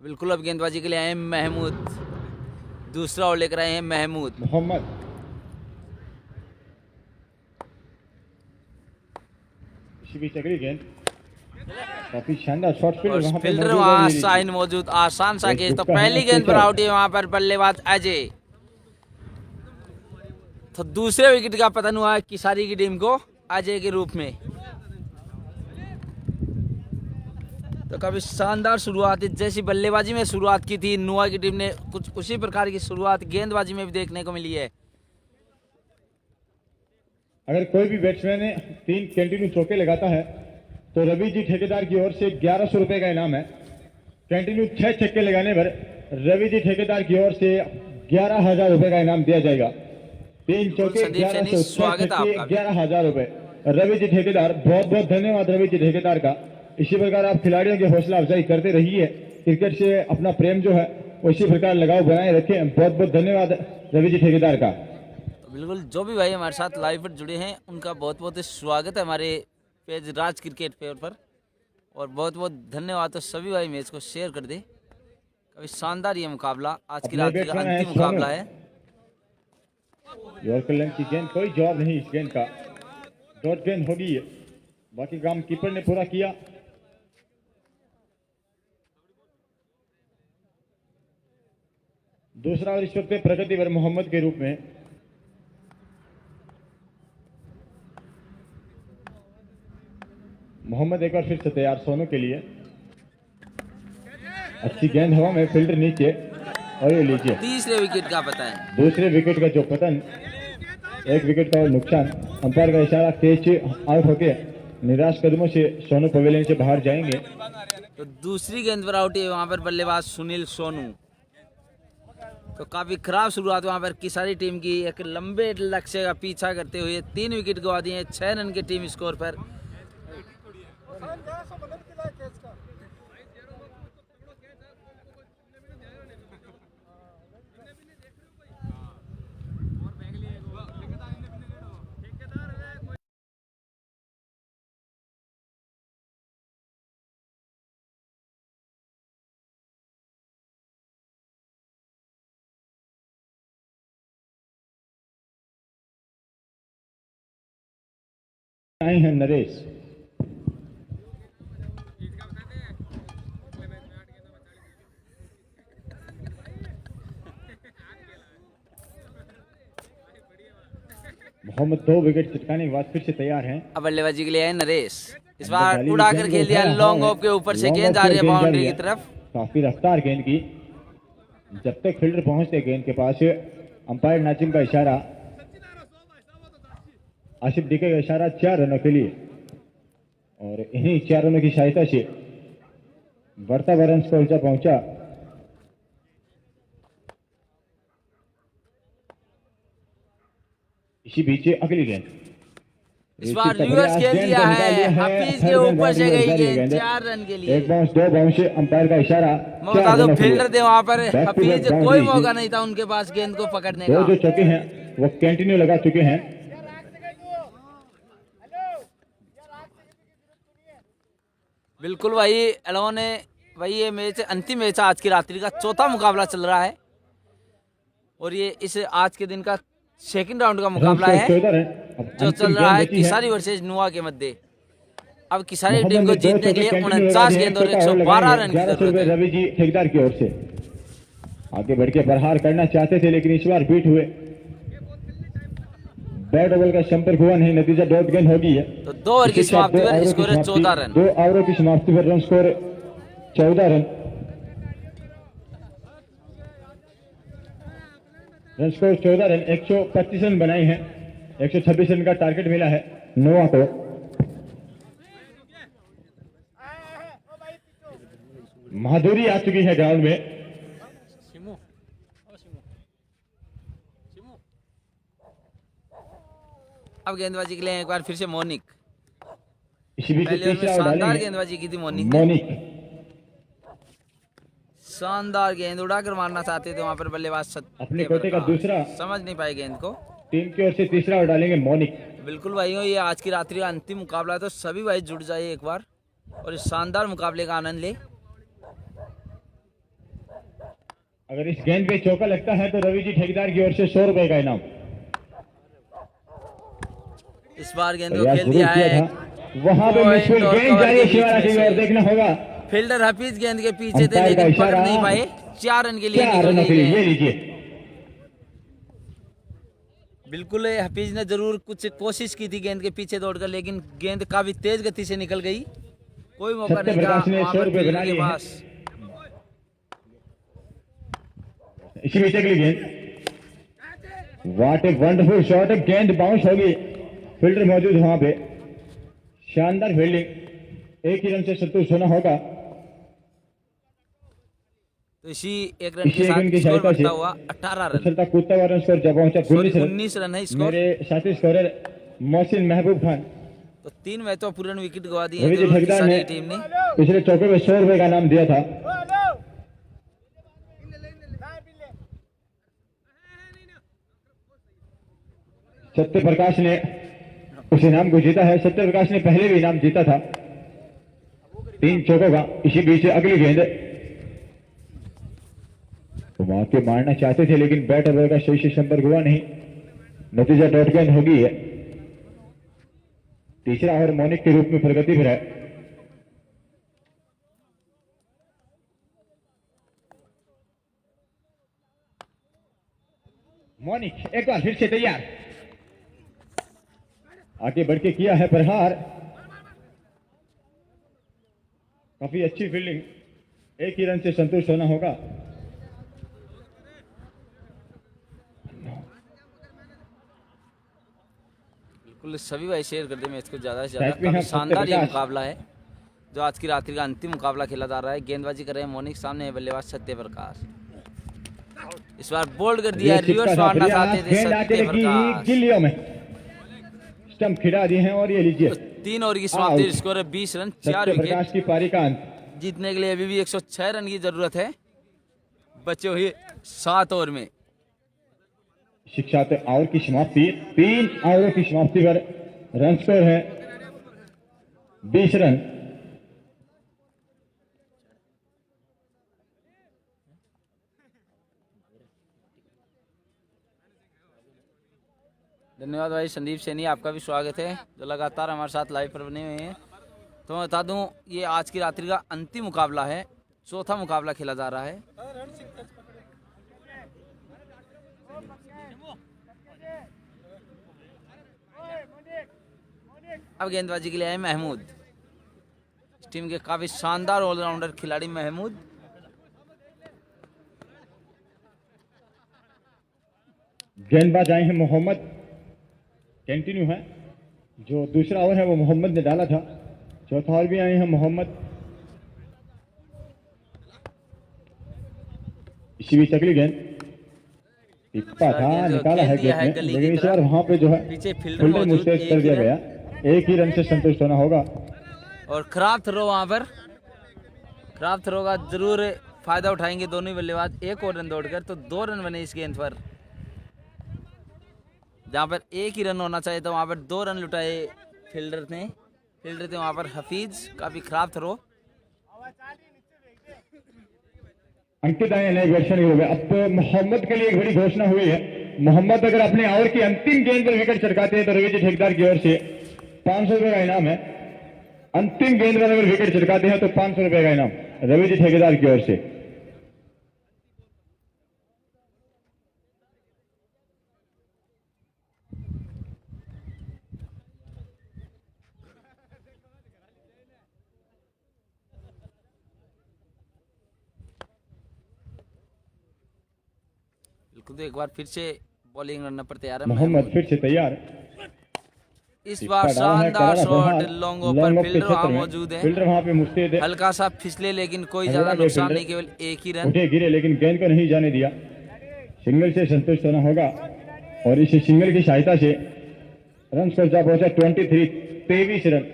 बिल्कुल अब गेंदबाजी के लिए आए हैं महमूद, दूसरा ओवर लेकर आए हैं महमूद। मोहम्मद इसी बीच अगली गेंद, काफी शानदार शॉट फील्ड और वहां पे फील्डर मौजूद है वहां वीर जी। साइन मौजूद, आसान सा एक केस। तो तुक्का है, पहली गेंद पर तुक्का। आउट है वहां पर बल्लेबाज अजय। तो दूसरे विकेट का पतन हुआ है किसारी की टीम को अजय के रूप में। तो काफी शानदार शुरुआत है, जैसी बल्लेबाजी में शुरुआत की थी नुआ की टीम ने, कुछ उसी प्रकार की शुरुआत गेंदबाजी में भी देखने को मिली है। अगर कोई भी बैट्समैन 3 कंटिन्यू चौके लगाता है तो रवि जी ठेकेदार की ओर से 1100 रुपए का इनाम है। कंटिन्यू 6 छक्के लगाने पर रवि जी ठेकेदार की ओर से 11,000 रुपए का इनाम दिया जाएगा। 3 चौके संदीप सैनी, 1100, स्वागत है आपका। 11,000 रुपए। रवि जी ठेकेदार, बहुत बहुत धन्यवाद रवि जी ठेकेदार का। इसी प्रकार आप खिलाड़ियों की हौसला अफजाई करते रहिए, क्रिकेट से अपना प्रेम जो है वो इसी प्रकार लगाव बनाए रखें। बहुत बहुत धन्यवाद रवि जी ठेकेदार का। तो बिल्कुल जो भी भाई हमारे साथ लाइव पर जुड़े हैं उनका बहुत बहुत स्वागत है हमारे पेज राज क्रिकेट पेज पर, और बहुत बहुत धन्यवाद। तो सभी भाई मैच को शेयर कर दे। काफी शानदार ये मुकाबला आज की अपने रात का बैट्समैन है अंतिम सोनू। मुकाबला है। यॉर्कर लेंथ की गेंद, कोई जवाब नहीं इस गेंद का, डॉट गेंद होगी ये। बाकी काम कीपर ने पूरा किया। दूसरा ओवर इस वक्त प्रगतिवर मोहम्मद के रूप में। मोहम्मद एक बार फिर से तैयार सोनू के लिए। अच्छी गेंद हवा में, फील्डर नीचे, और ये लीजिए तीसरे विकेट का पता है। दूसरे विकेट का जो पतन, 1 विकेट का और नुकसान। अंपायर का इशारा, कैच आउट होके निराश कदमों से सोनू पवेलियन से बाहर जाएंगे। तो दूसरी गेंद पर आउट है वहां पर बल्लेबाज सुनील सोनू। तो काफी खराब शुरुआत वहां पर किसारी टीम की, एक लंबे लक्ष्य का पीछा करते हुए 3 विकेट गवा दिए, 6 रन के टीम स्कोर पर। आए हैं नरेश। मोहम्मद 2 विकेट चटकाने के बाद फिर से तैयार हैं। अब बल्लेबाजी के लिए है नरेश। इस बार उड़ा कर खेल दिया लॉन्ग ऑफ के ऊपर से, गेंद आ रही है बाउंड्री की तरफ। काफी रफ्तार गेंद की। जब तक फील्डर पहुंचते गेंद के पास, अंपायर नाजिम का इशारा, आसिफ डीके का इशारा 4 रनों के लिए, और इन्हीं 4 रनों की सहायता से बढ़ता रन स्कोर पहुंचा। इसी बीच अगली गेंद, इस बार रिवर्स खेल दिया है, हफीज के ऊपर से गई गेंद 4 रन के लिए। 1 बाउंस 2 बाउंस, अंपायर का इशारा। मैं बता दूं फील्डर थे वहां पर, हफीज कोई मौका नहीं था उनके पास गेंद को पकड़ने का। 2 जो चौके हैं वो कंटिन्यू लगा चुके हैं। बिल्कुल भाई एलोन ने भाई, ये मैच अंतिम मैच आज की रात्रि का, चौथा मुकाबला चल रहा है, और ये इस आज के दिन का सेकंड राउंड का मुकाबला है जो चल रहा है किसारी वर्सेज नुआ के मध्य। अब किसारी टीम को जीतने के लिए 49 गेंद और 112 रन की जरूरत है। रवि जी ठेकेदार की ओर से आगे बढ़ के प्रहार करना चाहते थे, लेकिन इस बार बीट हुए। बैट ओवर का संपर्क हुआ नहीं, नतीजा डॉट गेंद होगी है। तो 2 ओवर की समाप्ति पर स्कोर है 14 रन। 2 ओवरों की समाप्ति पर run score 14 run. Run score 14 run, 125 run बनाए हैं। 126 रन का टारगेट मिला है नोवा को। माधुरी आ चुकी है ग्राउंड में। अब गेंदबाजी के लिए एक बार फिर से मोनिक। इसी बीच पहले तीसरा शानदार डालेंगे गेंदबाजी की थी मोनिक ने। मोनिक। शानदार गेंद उड़ाकर मारना चाहते थे वहां पर बल्लेबाज अपने कोटे का दूसरा, समझ नहीं पाए गेंद को। टीम की ओर से तीसरा ओवर डालेंगे मोनिक। बिल्कुल भाइयों, ये आज की रात्रि का अंतिम मुकाबला है, तो सभी भाई जुड़ जाइए एक बार और इस शानदार मुकाबले का आनंद ले। अगर इस गेंद पे चौका लगता है तो रवि जी ठेकेदार की ओर से 100 रुपए का इनाम। इस बार गेंद को प्रयास खेल जरूर दिया किया है। था, वहां पे पॉइंट मिसफील्ड और गेंद कवर जा रही के है बीच शिवाला में की से। ओर, देखना होगा। फील्डर हफीज गेंद के पीछे थे अंपायर का लेकिन पकड़ इशारा। नहीं पाए। 4 रन के लिए 4 निकल रनों के गई लिए ये गेंद। लीजिए। बिल्कुल हफीज ने जरूर कुछ कोशिश की थी गेंद के पीछे दौड़कर, लेकिन गेंद काफी तेज गति से निकल गई। कोई मौका सत्य नहीं था प्रकाश ने वहां 100 पर रुपए बना फील्डर के लिए हैं। पास। इसी बीच अगली गेंद, व्हाट ए वंडरफुल शॉट, गेंद बाउंस होगी, फील्डर मौजूद वहां पे, शानदार फील्डिंग, एक ही रन से संतुष्ट होना होगा। तो इसी एक रन इसी के एक रन साथ की स्कोर सहायता से बढ़ता हुआ 18 रन। उछलता कूदता हुआ रन स्कोर जब पहुंचा 19 रन है स्कोर। मेरे साथी स्कोरर मोहसिन महबूब खान। तो 3 महत्वपूर्ण विकेट गवा दिए रवि जी जरूर ठेकेदार किसानी ने टीम ने। पिछले चौके में 100 रुपए का नाम दिया था। सत्य प्रकाश ने उस इनाम को जीता है। सत्य प्रकाश ने पहले भी इनाम जीता था 3 चौकों का। इसी बीच अगली गेंद, वहां के मारना चाहते थे लेकिन बैट और बॉल का सही से संपर्क हुआ नहीं, नतीजा डॉट गेंद होगी है। तीसरा ओवर मौनिक के रूप में प्रगति पर है। मौनिक एक बार फिर से तैयार, आगे बढ़ के किया है प्रहार, काफी अच्छी फील्डिंग, एक ही रन से संतुष्ट होना होगा। बिल्कुल सभी भाई शेयर कर दे मैच को ज्यादा से ज्यादा। साइड में काफी है शानदार ये सत्य प्रकाश। मुकाबला है जो आज की रात्रि का अंतिम मुकाबला खेला जा रहा है। गेंदबाजी कर रहे हैं मोनिक, सामने है बल्लेबाज सत्य प्रकाश। इस बार बोल्ड कर दिया है, रिवर्स मारना चाहते थे गेंद आके सत्य लगी प्रकाश। गिल्लियों में, स्टंप खिला दिए हैं और ये लीजिए 3 ओवर की समाप्ति, आउट। स्कोर है 20 रन, 4 सत्य विकेट। प्रकाश की पारी का अंत। जीतने के लिए अभी भी 106 रन की जरूरत है बचे हुए 7 ओवर में। शिक्षा ओवर की समाप्ति, 3 ओवरों की समाप्ति पर रन स्कोर है 20 रन। धन्यवाद भाई संदीप सैनी, आपका भी स्वागत है जो लगातार हमारे साथ लाइव पर बने हुए हैं। तो मैं बता दूं ये आज की रात्रि का अंतिम मुकाबला है, चौथा मुकाबला खेला जा रहा है। अब गेंदबाजी के लिए आए महमूद, इस टीम के काफी शानदार ऑलराउंडर खिलाड़ी महमूद। गेंदबाज आए हैं मोहम्मद, कंटिन्यू है, जो दूसरा ओवर है वो मोहम्मद ने डाला था। चौथा ओवर भी आए हैं मोहम्मद। इसी बीच अगली गेंद, टिप्पा था, गेंद निकाला है खेल दिया गेंद है में, गली की लेकिन इस तरफ। बार वहां पे जो है पीछे फील्डर फील्डर मौजूद, मिस्टेक एक कर ही दिया रन। गया। एक ही रन से संतुष्ट होना होगा। और खराब थ्रो वहां पर, खराब थ्रो का जरूर फायदा उठाएंगे दोनों ही बल्लेबाज। एक और रन दौड़कर तो 2 रन बने इस गेंद पर। जहां पर एक ही रन होना चाहिए था वहां पर 2 रन लुटाए फील्डर ने। फील्डर थे वहां पर हफीज, काफी खराब थ्रो। अंकित आए नए बैट्समैन हो गए। अब मोहम्मद के लिए एक बड़ी घोषणा हुई है। मोहम्मद अगर अपने ओवर की अंतिम गेंद पर विकेट चटकाते हैं तो रवि जी ठेकेदार की ओर से 500 रुपए का इनाम है। अंतिम गेंद पर अगर विकेट चटकाते हैं तो 500 रुपए का इनाम रवि जी ठेकेदार की ओर से। बिल्कुल, तो एक बार फिर से बॉलिंग करने पर तैयार है मोहम्मद फिर से तैयार। इस बार शानदार शॉट लॉन्ग ओवर, फील्डर वहां मौजूद है। फील्डर वहां पे मुस्तैद है। हल्का सा फिसले लेकिन कोई ज्यादा नुकसान नहीं, केवल एक ही रन। उठे गिरे लेकिन गेंद को नहीं जाने दिया। सिंगल से संतुष्ट होना होगा और इस सिंगल की सहायता से रन स्कोर जा पहुंचा 23 रन।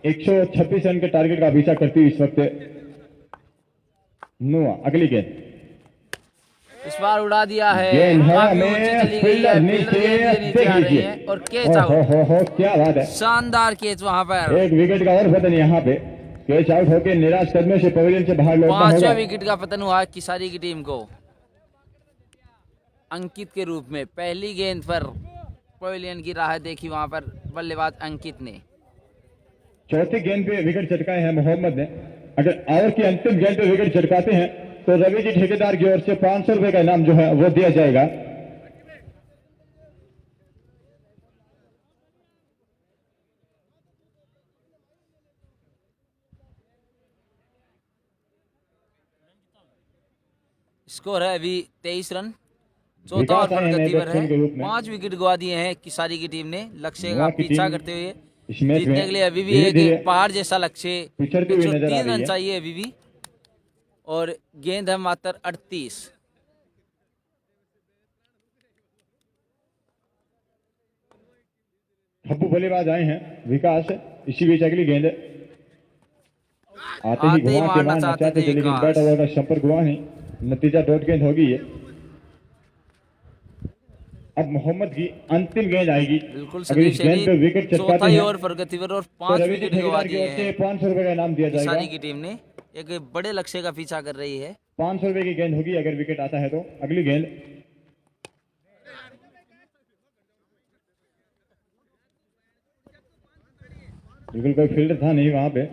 126 रन के टारगेट का पीछा करती हुई इस वक्त नुआ। अगली गेंद, इस बार उड़ा दिया है, गेंद हवा काफी में, ऊंची चली गई है, फील्डर फील्डर गेंद के नीचे आ रही है और कैच आउट। हो क्या बात है, शानदार कैच वहां पर। एक विकेट का और पतन यहाँ पे। कैच आउट होकर निराश कदमों से पवेलियन से बाहर लौटना 5वें होगा। विकेट का पतन हुआ किसारी की टीम को। अंकित के रूप में पहली गेंद पर पवेलियन की राह देखी वहां पर बल्लेबाज अंकित ने। चौथी गेंद पे विकेट चटकाए हैं मोहम्मद ने। अगर ओवर की अंतिम गेंद पे विकेट चटकाते हैं तो रवि जी ठेकेदार की ओर से 500 रुपए का इनाम जो है वो दिया जाएगा। स्कोर है अभी 23 रन। चौथा ओवर पर गति पर है। 5 विकेट गवा दिए हैं किसारी की टीम ने लक्ष्य का पीछा करते हुए। जीतने के लिए अभी भी एक पहाड़ जैसा लक्ष्य, 103 रन चाहिए अभी भी, और गेंद है मात्र 38। हब्बू बल्लेबाज आए हैं विकास, इसी बीच अगली गेंद आते ही घुमा के मारना चाहते थे लेकिन बैट ओवर का संपर्क हुआ नहीं, नतीजा डॉट गेंद होगी है। अब मोहम्मद की अंतिम गेंद आएगी। बिल्कुल अगर इस गेंद पे विकेट चटकाते हैं ओवर पर गति पर और 5 तो रवि जी विकेट गवा ठेकेदार की दिए ओर से हैं 500 रुपए का इनाम दिया जाएगा। किसारी की टीम ने। एक बड़े लक्ष्य का पीछा कर रही है। 500 रुपए की गेंद होगी अगर विकेट आता है तो। अगली गेंद बिल्कुल कोई फील्डर था नहीं वहां पे।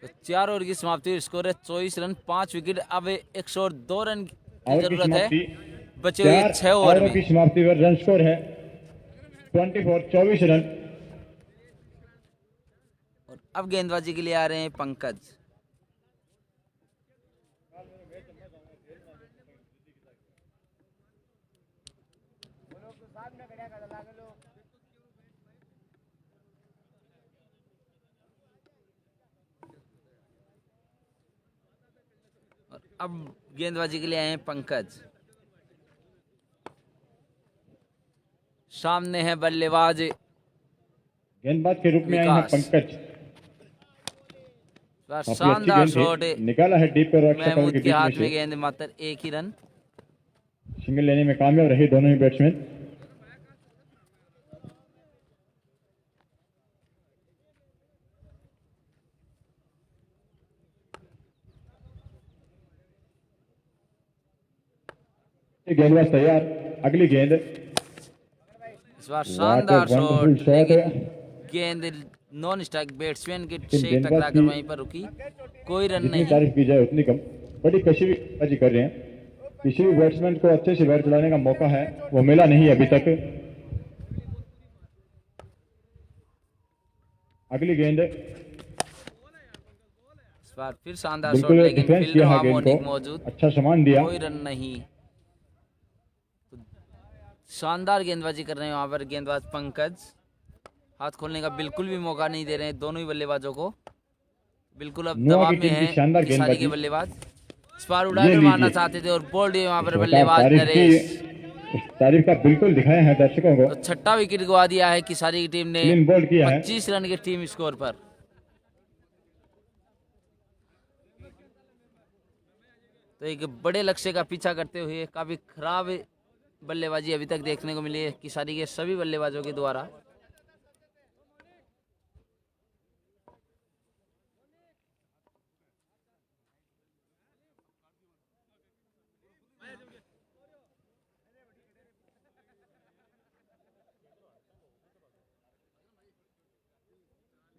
तो 4 ओवर की समाप्ति हुई। स्कोर है 24 रन, 5 विकेट। अब 102 रन की ओवर की जरूरत है समाप्ति बचे हुए 6 ओवर ओवर की में। समाप्ति पर रन स्कोर है 24 रन। और अब गेंदबाजी के लिए आ रहे हैं पंकज। और अब गेंदबाजी के लिए आए हैं पंकज। सामने है बल्लेबाज गेंदबाज के रूप में आए हैं विकास। पंकज। काफी अच्छी शानदार गेंद शॉट थी, निकाला है डीप पर रक्षा कवर महमूद के के बीच हाथ में में से। गेंद मात्र 1 ही रन। सिंगल लेने में कामयाब रहे दोनों ही बैट्समैन। गेंदबाज तैयार। अगली गेंद इस बार शानदार वंडरफुल शॉट, शॉट है। लेकिन गेंद नॉन स्ट्राइक बैट्समैन के लेकिन से गेंदबाज टकराकर की वहीं पर रुकी। कोई रन जितनी नहीं। तारीफ की जाए उतनी कम। बड़ी कशीबाजी कर रहे हैं। किसी भी बैट्समैन को अच्छे से बैट चलाने का मौका है वो मिला नहीं अभी तक। अगली गेंद इस बार फिर शानदार शॉट, बिल्कुल लेकिन डिफेंस फील्डर किया है वहां गेंद मौजूद को, मौजूद। अच्छा सामान दिया। कोई रन नहीं। तो शानदार गेंदबाजी कर रहे हैं वहां पर गेंदबाज पंकज। हाथ खोलने का बिल्कुल भी मौका नहीं दे रहे हैं दोनों ही बल्लेबाजों को। बिल्कुल अब नोआ दबाव की में टीम की है शानदार किसारी गेंदबाजी। के बल्लेबाज। इस बार ये उड़ाकर मारना लीजिए। चाहते थे और बोल्ड वहां पर छोटा बल्लेबाज तारीफ नरेश। की, उस तारीफ का बिल्कुल दिखाया है दर्शकों को। तो छठा विकेट गवा दिया है किसारी की टीम ने क्लीन बोल्ड किया है। 25 रन के टीम स्कोर पर। तो एक बड़े लक्ष्य का पीछा करते हुए काफी खराब बल्लेबाजी अभी तक देखने को मिली है किसारी के सभी बल्लेबाजों के द्वारा।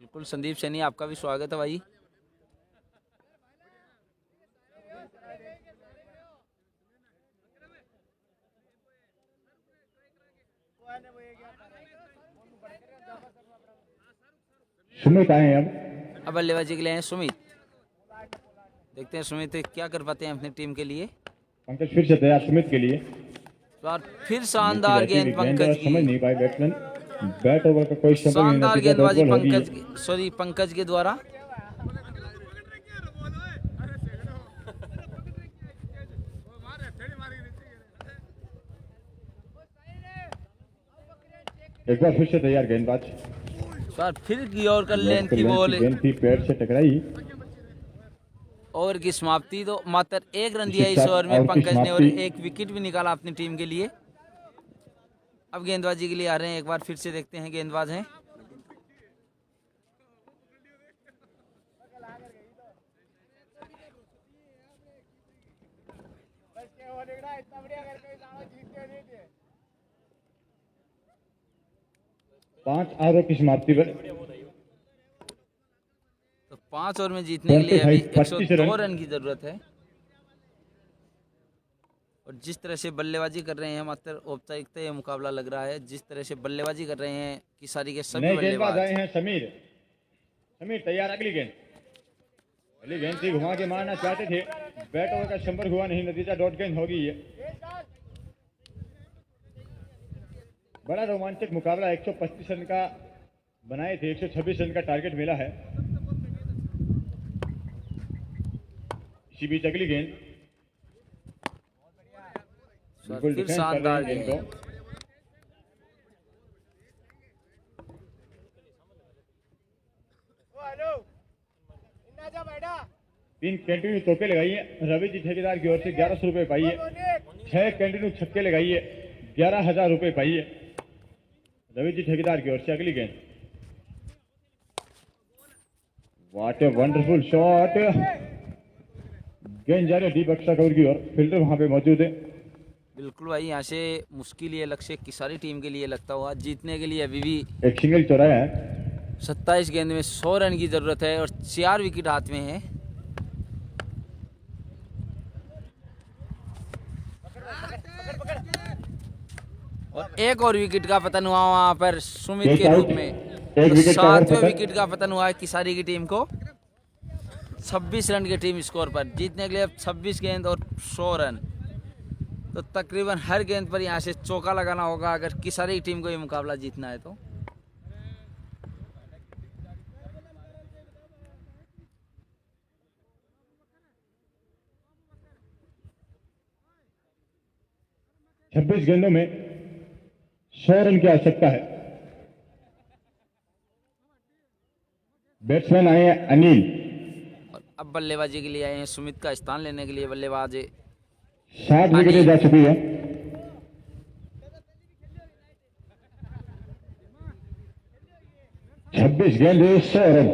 बिल्कुल संदीप सैनी, आपका भी स्वागत है भाई। सुमित आए हैं अब बल्लेबाजी के लिए हैं सुमित। देखते हैं सुमित क्या कर पाते हैं अपनी टीम के लिए। पंकज फिर से तैयार सुमित के लिए। तो और फिर शानदार गेंद पंकज समझ की। नहीं पाए बैट्समैन। बैट ओवर का कोई संपर्क नहीं, शानदार नतीजा गेंदबाजी डॉट बॉल होगी। पंकज के द्वारा। एक बार फिर से तैयार गेंदबाज। इस बार फिर की ओर कर लेंथ की बॉल। गेंद थी पैर से टकराई। ओवर की समाप्ति तो मात्र 1 रन दिया इसी इस साथ ओवर में ओवर की पंकज ने और समाप्ति। 1 विकेट भी निकाला अपनी टीम के लिए। अब गेंदबाजी के लिए आ रहे हैं, एक बार फिर से देखते हैं गेंदबाज हैं। पांच ओवरों की समाप्ति पर तो 5 ओवर में जीतने के लिए अभी 25 102 रन रन की जरूरत है। और जिस तरह से बल्लेबाजी कर रहे हैं मात्र औपचारिकता ये मुकाबला लग रहा है। जिस तरह से बल्लेबाजी कर रहे हैं किसारी के सभी नए गेंदबाज बल्लेबाज। आए हैं समीर। समीर तैयार, अगली गेंद। अगली गेंद थी, घुमा के मारना चाहते थे, बैट ओवर का संपर्क हुआ नहीं, नतीजा डॉट गेंद होगी ये। बड़ा रोमांचक मुकाबला, 125 रन का बनाए थे, 126 रन का टारगेट मिला है। इसी बीच अगली गेंद, बिल्कुल फिर डिफेंस कर रहे शानदार हैं गेंद गेंद। को। तीन कंटिन्यू चौके लगाइए रवि जी ठेकेदार की ओर से, 1100 रुपए पाइए। 6 कंटिन्यू छक्के लगाइए, 11,000 रुपए पाइए रवि जी ठेकेदार की ओर से। अगली गेंद, व्हाट ए वंडरफुल शॉट। गेंद जा रही है डी बक्सा कौर की ओर, फील्डर वहां पे मौजूद है। बिल्कुल भाई, यहाँ से मुश्किल ये लक्ष्य किसारी टीम के लिए लगता हुआ। जीतने के लिए अभी भी एक सिंगल चौराया है। 27 गेंद में 100 रन की जरूरत है और 4 विकेट हाथ में है। और एक और विकेट का पतन हुआ वहां पर सुमित के रूप में। एक तो विकेट का और 7वें पतन। विकेट का पतन हुआ है किसारी की टीम को। 26 रन के टीम स्कोर पर जीतने के लिए अब 26 गेंद और 100 रन। तो तकरीबन हर गेंद पर यहाँ से चौका लगाना होगा अगर किसारी की टीम को ये मुकाबला जीतना है तो। छब्बीस गेंदों में 100 रन की आवश्यकता है। बैट्समैन आए हैं अनिल। और अब बल्लेबाजी के लिए आए हैं सुमित का स्थान लेने के लिए बल्लेबाज 7 विकेटें जा चुकी है। छब्बीस गेंद 100 रन।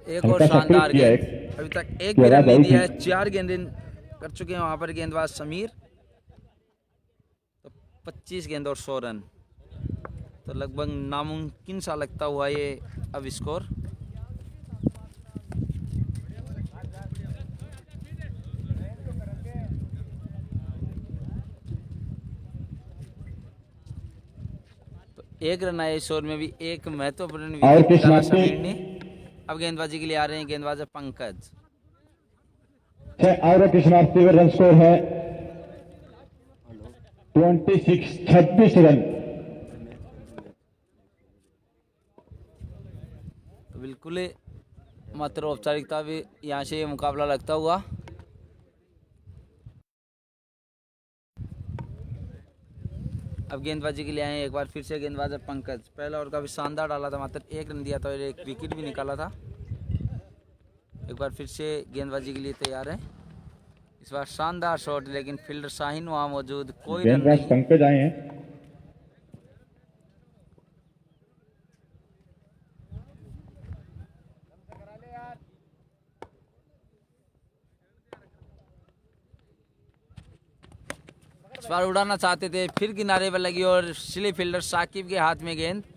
एक और हल्का सा शानदार क्लिक किया गेंद। अभी तक एक भी आवाज रन नहीं आई दिया थी। है। 4 गेंदें कर चुके हैं वहां पर गेंदबाज समीर। तो 25 गेंद और 100 रन, तो लगभग नामुमकिन सा लगता हुआ ये अब स्कोर। तो एक रन आए इस ओवर में भी, एक महत्वपूर्ण और विकेट किस डाला बात पे? समीर ने। अब गेंदबाजी के लिए आ रहे हैं गेंदबाज पंकज। 6 ओवरों की समाप्ति पर रन स्कोर है 26 रन। तो बिल्कुल मात्र औपचारिकता भी यहाँ से ये मुकाबला लगता हुआ। अब गेंदबाजी के लिए आए हैं एक बार फिर से गेंदबाज पंकज। पहला ओवर का भी शानदार डाला था, मात्र 1 रन दिया था और 1 विकेट भी निकाला था। एक बार फिर से गेंदबाजी के लिए तैयार है। इस बार शानदार शॉट, लेकिन फील्डर शाहीन वहां मौजूद, कोई रन गेंदबाज नहीं। पंकज आए हैं। इस बार उड़ाना चाहते थे, फिर किनारे पर लगी और सिले फील्डर साकिब के हाथ में गेंद। तो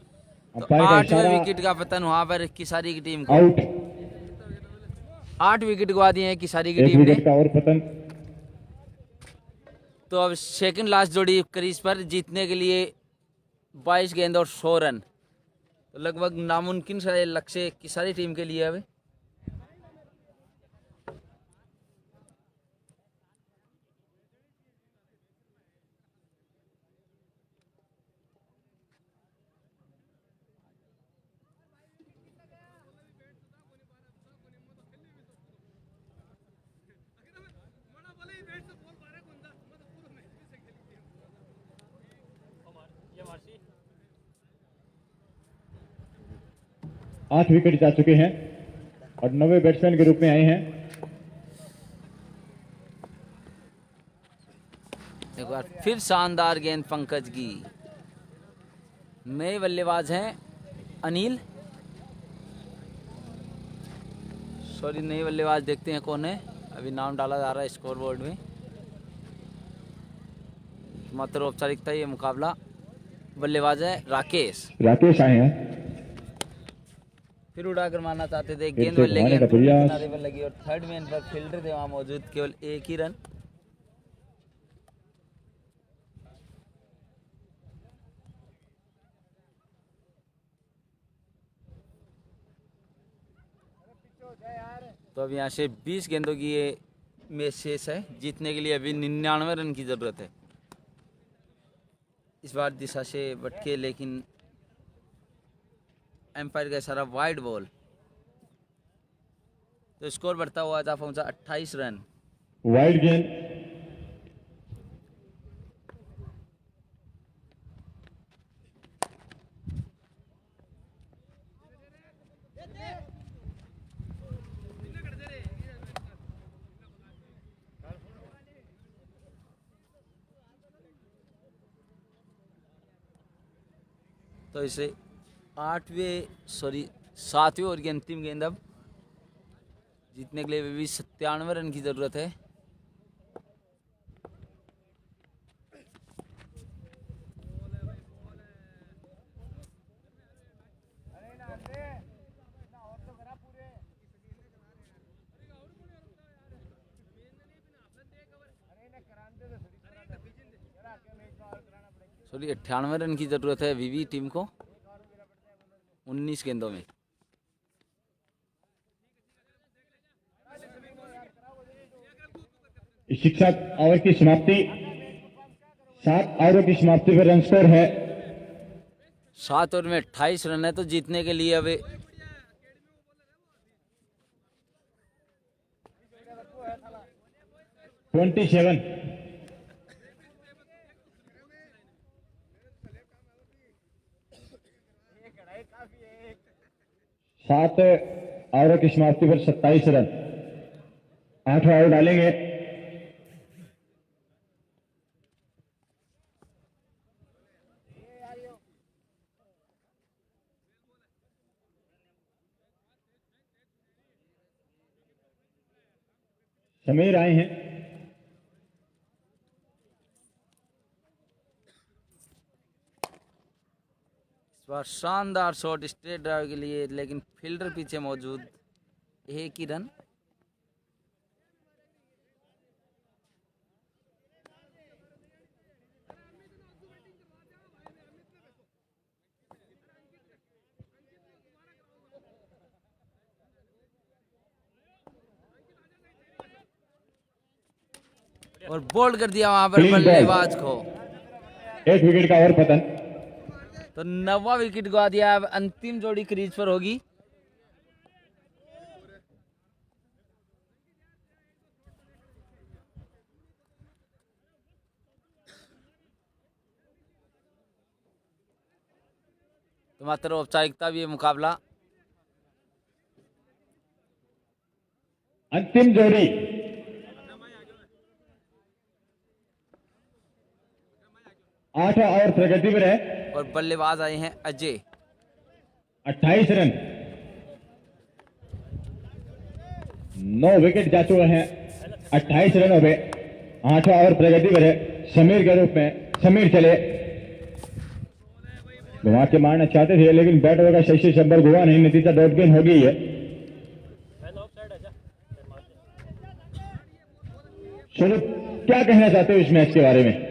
अंपायर का 8वें इशारा, विकेट का पतन वहां पर किसारी की टीम को। आउट। 8 विकेट गवा दिए हैं किसारी की एक टीम ने। विकेट का और पतन। तो अब सेकंड लास्ट जोड़ी क्रीज पर जीतने के लिए 22 गेंद और 100 रन, तो लगभग नामुमकिन सा लक्ष्य किसारी टीम के लिए। अब आठ विकेट जा चुके हैं और 90 बैट्समैन के रूप में आए हैं। एक बार फिर शानदार गेंद पंकज की। नए बल्लेबाज हैं अनिल, सॉरी नए बल्लेबाज देखते हैं कौन है, अभी नाम डाला जा रहा है स्कोर बोर्ड में। मात्र औपचारिकता ये मुकाबला। बल्लेबाज है राकेश। राकेश आए हैं। फिर उड़ाकर मारना चाहते थे, फिर गेंद से बल्ले घुमाने के का प्रयास। किनारे पर लगी और थर्ड मैन पर फील्डर थे वहां मौजूद, केवल एक ही रन। तो अब यहाँ से 20 गेंदों की ये मैच शेष है। जीतने के लिए अभी 99 रन की जरूरत है। इस बार दिशा से भटके, लेकिन एम्पायर का इशारा वाइड बॉल। तो स्कोर बढ़ता हुआ जा पहुंचा 28 रन। वाइड गेंद। तो इसे 7वीं ओवर की अंतिम गेंद। अब जीतने के लिए भी 97 रन की जरूरत है। सॉरी 98 रन की जरूरत है वीवी टीम को 19 गेंदों में। इसी के साथ ओवर की समाप्ति। 7 ओवर की समाप्ति पर रन स्कोर है 7 ओवर में 28 रन है। तो जीतने के लिए अब 27। 7 ओवर की समाप्ति पर 27 रन। 8 ओवर डालेंगे। समीर आए हैं। इस बार शानदार शॉट स्ट्रेट ड्राइव के लिए, लेकिन फील्डर पीछे मौजूद। एक ही रन। और बोल्ड कर दिया वहां पर Clean ball। बल्लेबाज को। 1 विकेट का और पतन। तो 9वां विकेट गवा दिया। अब अंतिम जोड़ी क्रीज पर होगी। तो मात्र औपचारिकता भी है मुकाबला। अंतिम जोड़ी। 8 ओवर प्रगति पर है। और बल्लेबाज आए हैं अजय। 28 रन। 9 विकेट जा चुके हैं। 28 रन हो गए। 8 ओवर प्रगति पर है। समीर के रूप में समीर चले। घुमा के मारना चाहते थे, लेकिन बैट का सही संपर्क हुआ नहीं। नतीजा डॉट गेंद हो गई है। स्वरूप क्या कहना चाहते हो इस मैच के बारे में?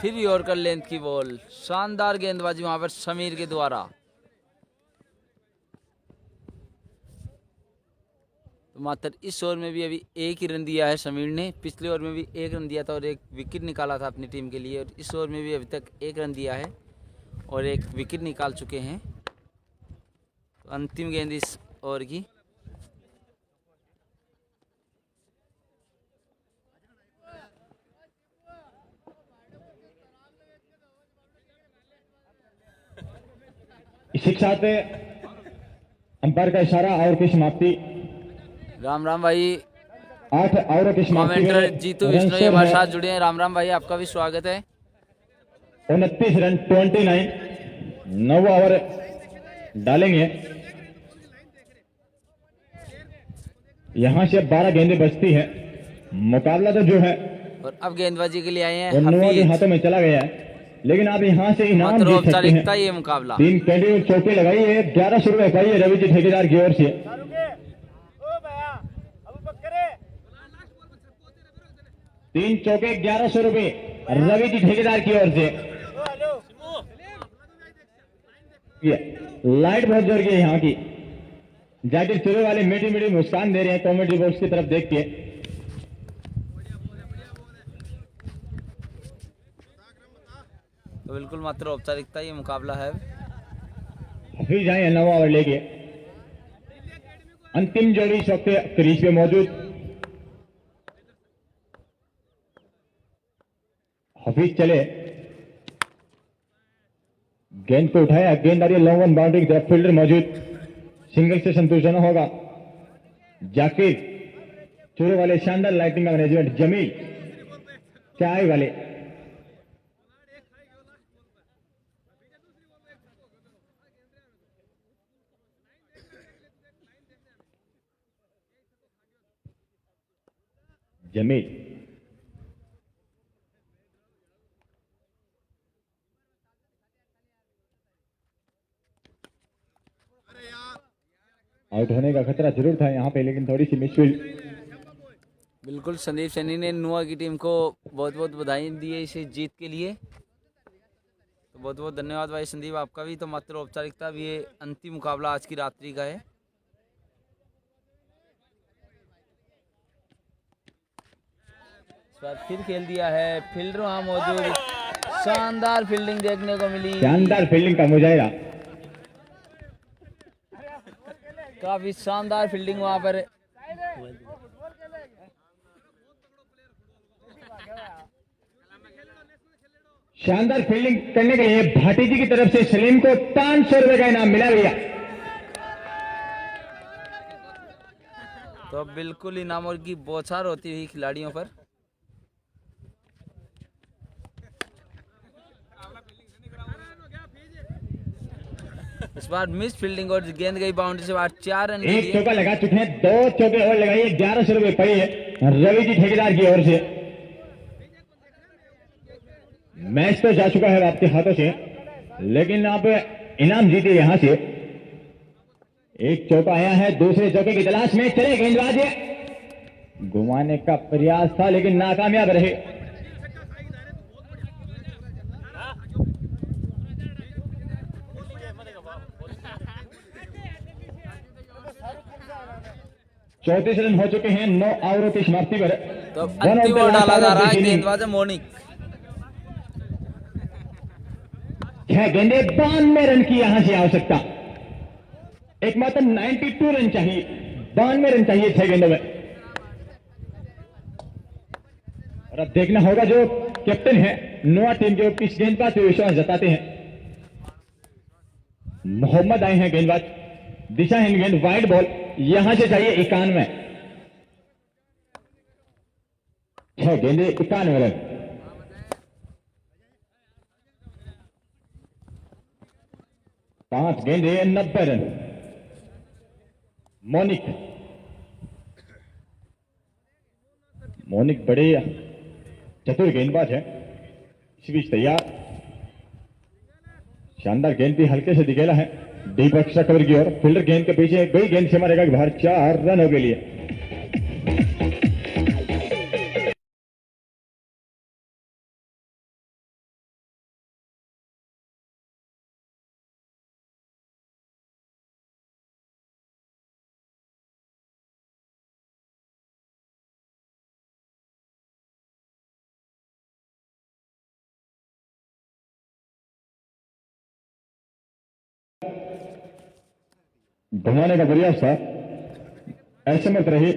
फिर यॉर्कर लेंथ की बॉल। शानदार गेंदबाजी वहां पर समीर के द्वारा। तो मात्र इस ओवर में भी अभी एक ही रन दिया है समीर ने। पिछले ओवर में भी 1 रन दिया था और 1 विकेट निकाला था अपनी टीम के लिए। और इस ओवर में भी अभी तक 1 रन दिया है और 1 विकेट निकाल चुके हैं। तो अंतिम गेंद इस ओवर की। इसी के साथ अंपायर का इशारा और की समाप्ति। राम राम भाई। 8 ओवरों की समाप्ति कमेंटर में जीतू रन विष्णु शेर हमारे है साथ जुड़े हैं। राम राम भाई, आपका भी स्वागत है। 29 रन 29। 9 ओवर डालेंगे। यहां से 12 गेंदें बचती है। मुकाबला तो जो है और अब गेंदबाजी के लिए आए हैं वो नोआ के हफीज। हाथों में चला गया है, लेकिन आप यहां से इनाम मात्र जीत सकते औपचारिकता हैं। ये मुकाबला। 3 कैंडिडेट चौके लगाई है। 1100 रुपए पाइए रवि जी ठेकेदार की ओर से। 3 चौके 1100 रुपए रवि जी ठेकेदार की ओर से। ये लाइट बहुत जोर की है यहाँ की। जाकिर चुरे वाले मीठी मीठी मुस्कान दे रहे हैं कॉमेडी बॉक्स की तरफ देख के। तो बिल्कुल मात्र औपचारिकता ये मुकाबला है। फिर जाए 9 ओवर लेके। अंतिम जोड़ी इस वक्त क्रीज पे मौजूद। हफीज चले, गेंद को उठाया, गेंद आ रही है लॉन्ग वन बाउंड्री की तरफ। फील्डर मौजूद, सिंगल से संतुष्ट न होगा। जाकिर चूरे वाले शानदार लाइटिंग का मैनेजमेंट। जमील चाय वाले जमील आउट होने का खतरा जरूर था यहां पे, लेकिन थोड़ी सी मिसफील्ड। बिल्कुल संदीप सैनी ने नुआ की टीम को बहुत बहुत बधाई दी है इसे जीत के लिए। तो बहुत बहुत धन्यवाद भाई संदीप, आपका भी। तो मात्र औपचारिकता भी ये अंतिम मुकाबला आज की रात्रि का है। इस बार फिर खेल दिया है, फील्डर वहां मौजूद। शानदार फील्डिंग देखने को मिली। शानदार फील्डिंग का मुजाहिरा। काफी शानदार फील्डिंग वहां पर। शानदार फील्डिंग करने के लिए भाटी जी की तरफ से सलीम को 500 रुपए का इनाम मिला भैया। तो अब बिल्कुल इनामों की बौछार होती हुई खिलाड़ियों पर। इस बार मिस फील्डिंग और गेंद गई बाउंड्री से बाहर। 4 रन के एक लिए। चौका लगा चुके हैं, 2 चौके और लगाइए। 1100 रुपए पाई है रवि जी ठेकेदार की ओर से। मैच तो जा चुका है आपके हाथों से, लेकिन आप इनाम जीते यहां से। एक चौका आया है, दूसरे चौके की तलाश में चले गेंदबाज। घुमाने का प्रयास था लेकिन नाकामयाब रहे। चौंतीस रन हो चुके हैं 9 ओवरों की समाप्ति पर। तो अंतिम ओवर डाला जा रहा है। गेंदबाज है मोनिक। 6 गेंदे 92 रन की यहां से आवश्यकता। एकमात्र 92 रन चाहिए, 92 रन चाहिए 6 गेंदों में। और अब देखना होगा जो कैप्टन है नोआ टीम के, किस गेंदबाज पे विश्वास जताते हैं। मोहम्मद आए हैं गेंदबाज। दिशाहीन गेंद, वाइड बॉल, यहां से चाहिए 91। 6 गेंदे 91 रन। 5 गेंदे 90 रन। मोनिक बड़े चतुर गेंदबाज है। इस बीच तैयार, शानदार गेंद भी हल्के से दिखेला है डीप एक्स्ट्रा कवर की ओर। फील्डर गेंद के पीछे गई, गेंद से मारेगा कि बाहर। 4 रनों के लिए। घुमाने का प्रयास था, ऐसे मत रही।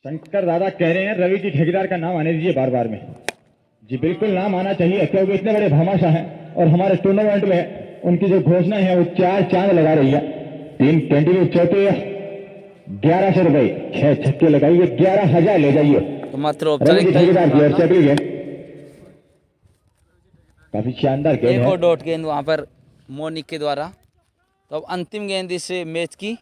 शंकर दादा कह रहे हैं रवि जी ठेकेदार का नाम आने दीजिए बार बार में। जी बिल्कुल नाम आना चाहिए, क्योंकि इतने बड़े भामाशाह हैं और हमारे टूर्नामेंट में उनकी जो घोषणा है वो 4 चांद लगा रही है। 3 कंटिन्यू चौके 1100 रुपए, 6 छक्के लगाइए, 11,000 ले जाइए। तो मात्र रवि औपचारिक जी ठेकेदार की ओर से अगली गेंद, काफी शानदार गेंद एक है। और डॉट गेंद वहां पर मोनिक के द्वारा। तो अब अंतिम गेंद इस मैच की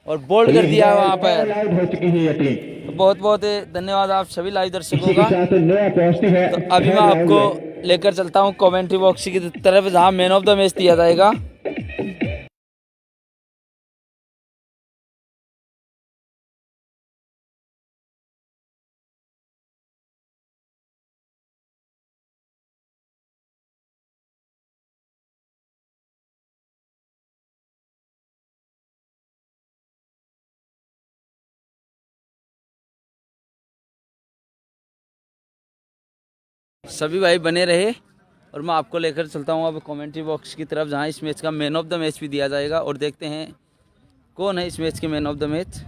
और बोल्ड कर दिया वहां पर। आउट हो चुकी है ये टीम। तो बहुत बहुत धन्यवाद आप सभी लाइव दर्शकों इसी के का। साथ नया पॉजिटिव है। तो अभी मैं आपको लेकर चलता हूं कमेंट्री बॉक्स की तरफ, जहां मैन ऑफ द मैच दिया जाएगा। सभी भाई बने रहे और मैं आपको लेकर चलता हूँ अब कमेंट्री बॉक्स की तरफ, जहाँ इस मैच का मैन ऑफ द मैच भी दिया जाएगा। और देखते हैं कौन है इस मैच के मैन ऑफ द मैच।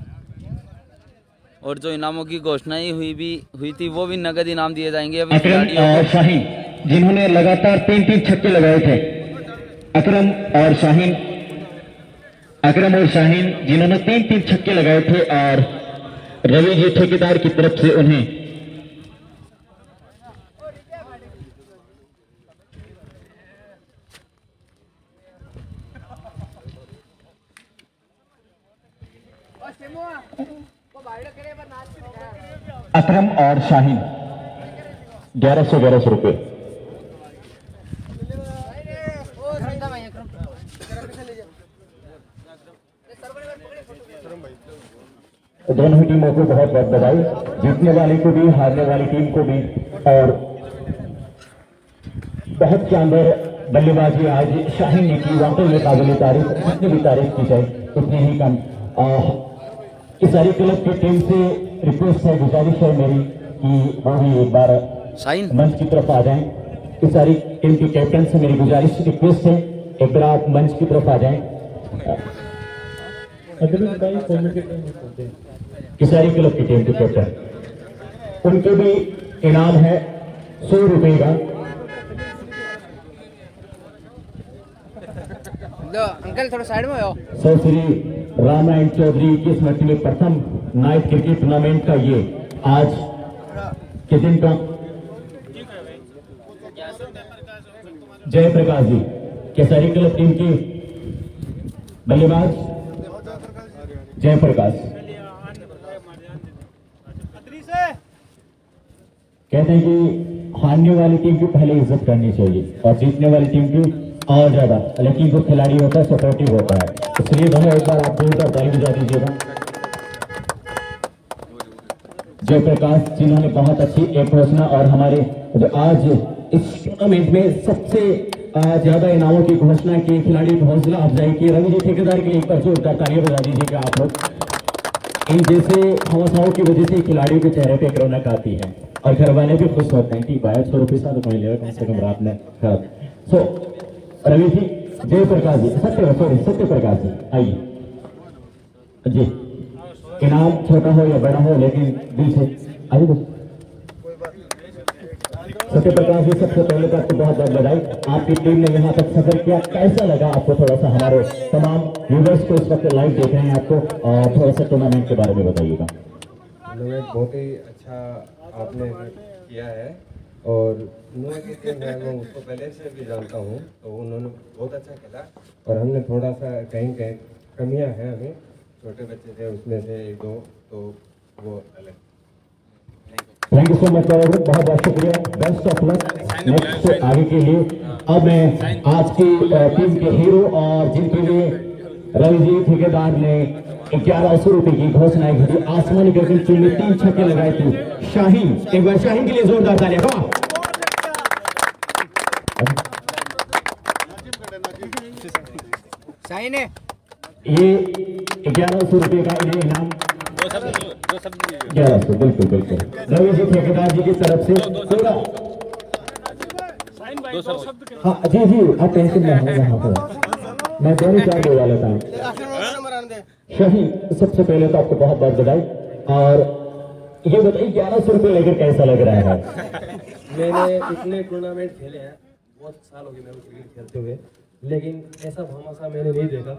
और जो इनामों की घोषणाएं हुई थी वो भी नगद इनाम दिए जाएंगे अभी अकरम खिलाड़ियों और को। शाहीन जिन्होंने लगातार 3 छक्के लगाए थे। अकरम और शाहीन जिन्होंने 3 छक्के लगाए थे और रवि जी ठेकेदार की तरफ से उन्हें अकरम और शाहीन 1100 रुपए। दोनों ही टीमों को बहुत बहुत बधाई, जीतने वाली को भी, हारने वाली टीम को भी। और बहुत शानदार बल्लेबाजी आज शाहीन ने की, वाकई में काबिल तारीफ, जितनी भी तारीफ की जाए उतनी ही कम। इस सारी क्लब की टीम से रिक्वेस्ट है, गुजारिश है मेरी कि वो भी एक बार शाहीन मंच की तरफ आ जाएं। इस सारी टीम के कैप्टन से मेरी गुजारिश, रिक्वेस्ट है, एक बार आप मंच की तरफ आ जाएं। किसारी क्लब की टीम के कैप्टन, उनके भी इनाम है 100 रुपए का। अंकल थोड़ा साइड में हो। सर श्री रामायण चौधरी की स्मृति में प्रथम नाइट क्रिकेट टूर्नामेंट का ये आज के दिन का जयप्रकाश जी केसरी क्लब टीम की बल्लेबाज जयप्रकाश कहते हैं कि हारने वाली टीम की पहले इज्जत करनी चाहिए और जीतने वाली टीम की और ज्यादा, लेकिन जो खिलाड़ी होता है सपोर्टिव होता है, इसलिए दोनों एक बार आप जोरदार ताली बजा दीजिएगा। जयप्रकाश जिन्होंने बहुत अच्छी एक घोषणा और हमारे जो आज इस टूर्नामेंट में सबसे ज्यादा इनामों की घोषणा की खिलाड़ी की हौसला अफजाई की, रवि जी ठेकेदार के लिए एक बार जोरदार तालियां बजा दीजिएगा आप लोग। इन जैसे हौसलाओं की वजह से खिलाड़ियों के चेहरे पे रौनक आती है और घर वाले भी खुश होते हैं कि भाई 100 रुपये साथ ले कम से कम रात में। सो रवि जी, जयप्रकाश जी, सत्यप्रकाश जी आइए जी। इनाम छोटा हो या बड़ा हो लेकिन दिल से आइए। सत्यप्रकाश जी, सबसे पहले तो आपको बहुत बहुत बधाई, आपकी टीम ने यहाँ तक सफर किया। कैसा लगा आपको? थोड़ा सा हमारे तमाम व्यूवर्स को इस वक्त लाइव देख रहे हैं आपको, और थोड़ा सा टूर्नामेंट के बारे में बताइएगा। टूर्नामेंट बहुत ही अच्छा आपने किया है और मैं उसको पहले से भी जानता हूँ, तो उन्होंने बहुत अच्छा खेला और हमने थोड़ा सा कहीं कमियां हैं, हमें छोटे बच्चे थे उसमें से 1-2, तो वो अलग। थैंक यू सो मच, बहुत बहुत शुक्रिया, बेस्ट ऑफ लक नेक्स्ट आगे के लिए। अब मैं आज की टीम के हीरो और जिनके लिए रवि जी ठेकेदार ने 1100 रुपए की घोषणा की, आसमानी क्रिकेट टीम में 3 छक्के लगाए थे, शाहीन, एक बार शाहीन के लिए जोरदार तालियां। शाहीन है ये 1100 रुपए का इन्हें इनाम 1100, बिल्कुल बिल्कुल रवि जी ठेकेदार जी की तरफ से पूरा। हाँ जी जी, आप टेंशन में हो, यहाँ पर मैं दोनों 4 दे वाला था। शाहीन, सबसे पहले तो आपको बहुत बहुत बधाई, और ये बताइए 1100 रुपए लेकर कैसा लग रहा है? मैंने इतने टूर्नामेंट खेले हैं बहुत साल हो गए मेरे को क्रिकेट खेलते हुए, लेकिन ऐसा भामाशाह मैंने नहीं देखा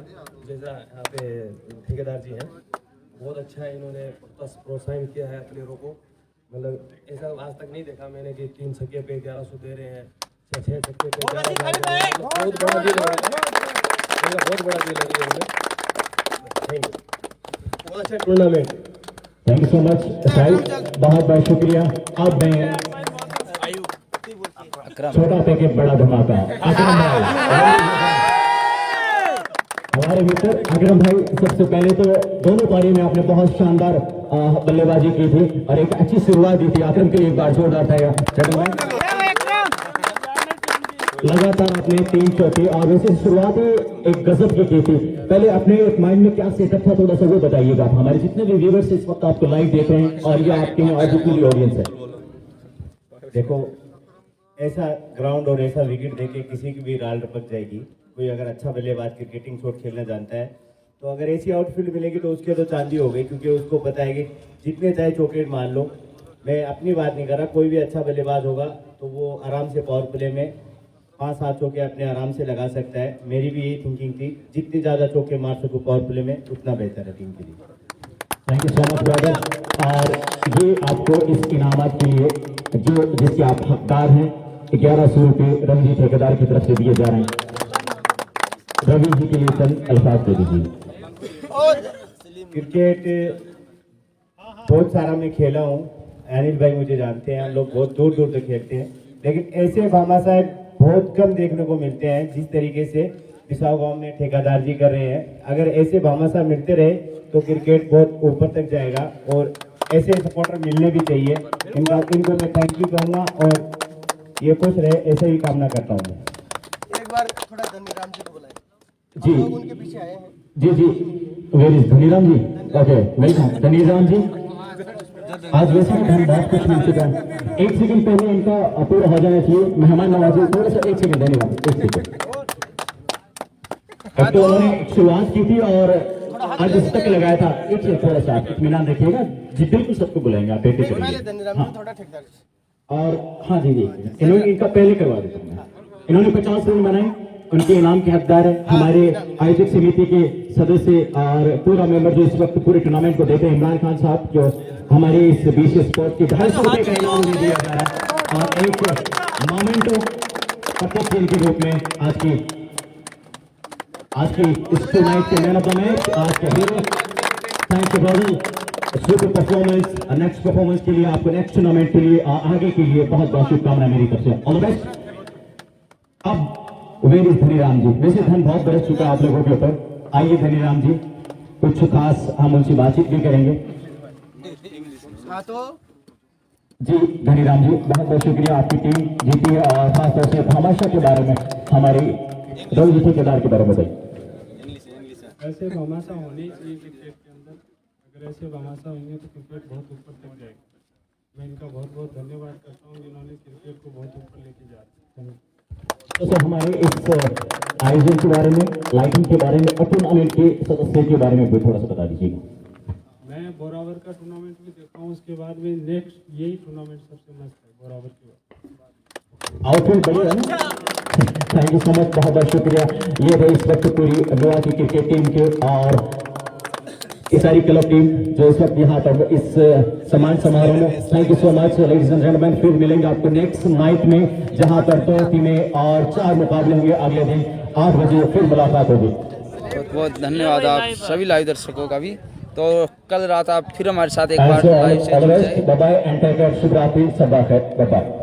जैसा यहाँ पे ठेकेदार जी हैं। बहुत अच्छा है, इन्होंने प्रोत्साहन किया है प्लेयरों को, मतलब ऐसा आज तक नहीं देखा मैंने कि 3 छक्के पे 1100 दे रहे हैं, 6 छक्के पे 11,000 बहुत बड़ा डील है, बहुत बड़ा डील है थैंक यू, बहुत अच्छा tournament. Thank you so much Sahib, बहुत बहुत शुक्रिया। अब मैं छोटा पैकेट बड़ा धमाका अकरम भाई, हमारे मित्र अकरम भाई, सबसे पहले तो दोनों पारी में आपने बहुत शानदार बल्लेबाजी की थी और एक अच्छी शुरुआत दी थी। अकरम के लिए एक बार जोरदार था लगातार आपने 3 चौके और वैसे शुरुआत एक गजब की थी। पहले अपने माइंड में क्या सेटअप था थोड़ा सा वो बताइएगा आप, हमारे जितने भी व्यूअर्स इस वक्त आपको लाइव देख रहे हैं और ये आपके हैं और जितनी भी ऑडियंस है। देखो, ऐसा ग्राउंड और ऐसा विकेट देके किसी की भी राल टपक जाएगी। कोई अगर अच्छा बल्लेबाज क्रिकेटिंग शॉट खेलना जानता है तो अगर ऐसी आउटफील्ड मिलेगी तो उसके तो चांदी हो गई, क्योंकि उसको पता है कि जितने चाहे चौकेट मान लो। मैं अपनी बात नहीं कर रहा, कोई भी अच्छा बल्लेबाज होगा तो वो आराम से पावर प्ले में 5-7 चौके अपने आराम से लगा सकता है। मेरी भी यही थिंकिंग थी, जितने ज़्यादा चौके मार सको पावर प्ले में उतना बेहतर है टीम के लिए। Thank you so much brother. और ये आपको इस इनामत के लिए जो जिसके आप हकदार हैं 1100 रुपये रवि ठेकेदार की तरफ से दिए जा रहे हैं। रवि जी के लिए चंद अल्फाज दे दीजिए। क्रिकेट बहुत सारा मैं खेला हूँ, अनिल भाई मुझे जानते हैं, हम लोग बहुत दूर दूर तक खेलते हैं, लेकिन ऐसे भामाशाह बहुत कम देखने को मिलते हैं जिस तरीके से पिसाव गांव में ठेकेदार जी कर रहे हैं। अगर ऐसे भामाशाह मिलते रहे तो क्रिकेट बहुत ऊपर तक जाएगा और ऐसे सपोर्टर मिलने भी चाहिए। इनको मैं थैंक यू कहूँगा और ये खुश रहे, ऐसे ही कामना करता हूँ। एक बार थोड़ा धनीराम जी को बुलाए, जी लोग उनके पीछे आए हैं। जी जी, where is Dhaniram ji? Okay, welcome Dhaniram ji. आज वैसे ही धन्यवाद कुछ मिल चुका है। 1 सेकंड पहले इनका पूरा हो जाना चाहिए, मेहमान नवाजी थोड़ा सा 1 सेकंड, धन्यवाद 1 सेकंड। अब तो उन्होंने शुरुआत की थी और आज इस तक लगाया था। एक से थोड़ा सा इत्मीनान रखिएगा जी, बिल्कुल सबको बुलाएंगे, आप बेटे पहले करिए। धनीराम जी थोड़ा ठेकेदार जी। और हाँ जी जी, इन्होंने इनका पहले करवा दिया। इन्होंने 50 रन बनाए, उनके इनाम के हकदार है हमारे आयोजक समिति के सदस्य और पूरा मेंबर जो इस वक्त पूरे टूर्नामेंट को देते हैं, इमरान खान साहब, जो हमारे इस बीसी स्पोर्ट के 250 रुपए का इनाम उन्हें दिया जा रहा है और एक मोमेंटो प्रत्येक टीम के रूप में आज की इस टूर्नामेंट के मैन ऑफ द मैच, आज के hero. Thank you brother, super performance, next performance के लिए आपको, नेक्स्ट टूर्नामेंट के लिए, आगे के लिए बहुत बहुत शुभकामनाएं मेरी तरफ से, ऑल द बेस्ट। अब वेर इज धनीराम जी? वैसे धन बहुत बरस चुका है आप लोगों के ऊपर। आइए धनीराम जी, कुछ खास हम उनसे बातचीत भी करेंगे। हाँ तो जी धनीराम जी, बहुत बहुत शुक्रिया, आपकी टीम जीती है और खासतौर से भामाशाह के बारे में, हमारी रवि ठेकेदार के बारे में बताइए। ऐसे भामाशाह होने चाहिए क्रिकेट के अंदर, अगर ऐसे भामाशाह होंगे तो क्रिकेट बहुत ऊपर तक जाएगा। मैं इनका बहुत बहुत धन्यवाद करता हूँ जिन्होंने क्रिकेट को बहुत ऊपर लेके जा रहे हैं। तो सर हमारे इस आयोजन के बारे में, लाइटिंग के बारे में और टूर्नामेंट के सदस्य के बारे में भी थोड़ा सा बता दीजिएगा। मैं बोरावर का टूर्नामेंट भी देखा हूँ, उसके बाद में नेक्स्ट यही टूर्नामेंट सबसे मस्त है बोरावर के बाद। आउटफील्ड बढ़िया है ना? थैंक यू सो मच, बहुत बहुत शुक्रिया। ये रही इस वक्त पूरी गोवा की क्रिकेट टीम के और इस सारी क्लब टीम जो इस वक्त यहाँ पर इस सम्मान समारोह में। Thank you so much ladies and gentleman. फिर मिलेंगे आपको नेक्स्ट नाइट में, जहाँ पर 2 टीमें और 4 मुकाबले होंगे। अगले दिन 8 बजे फिर मुलाकात होगी। बहुत बहुत धन्यवाद आप सभी लाइव दर्शकों का भी। तो कल रात आप फिर हमारे साथ एक बार लाइव से जुड़ जाए। Bye bye and take care, शुभ रात्रि, सब खैर, बाय बाय।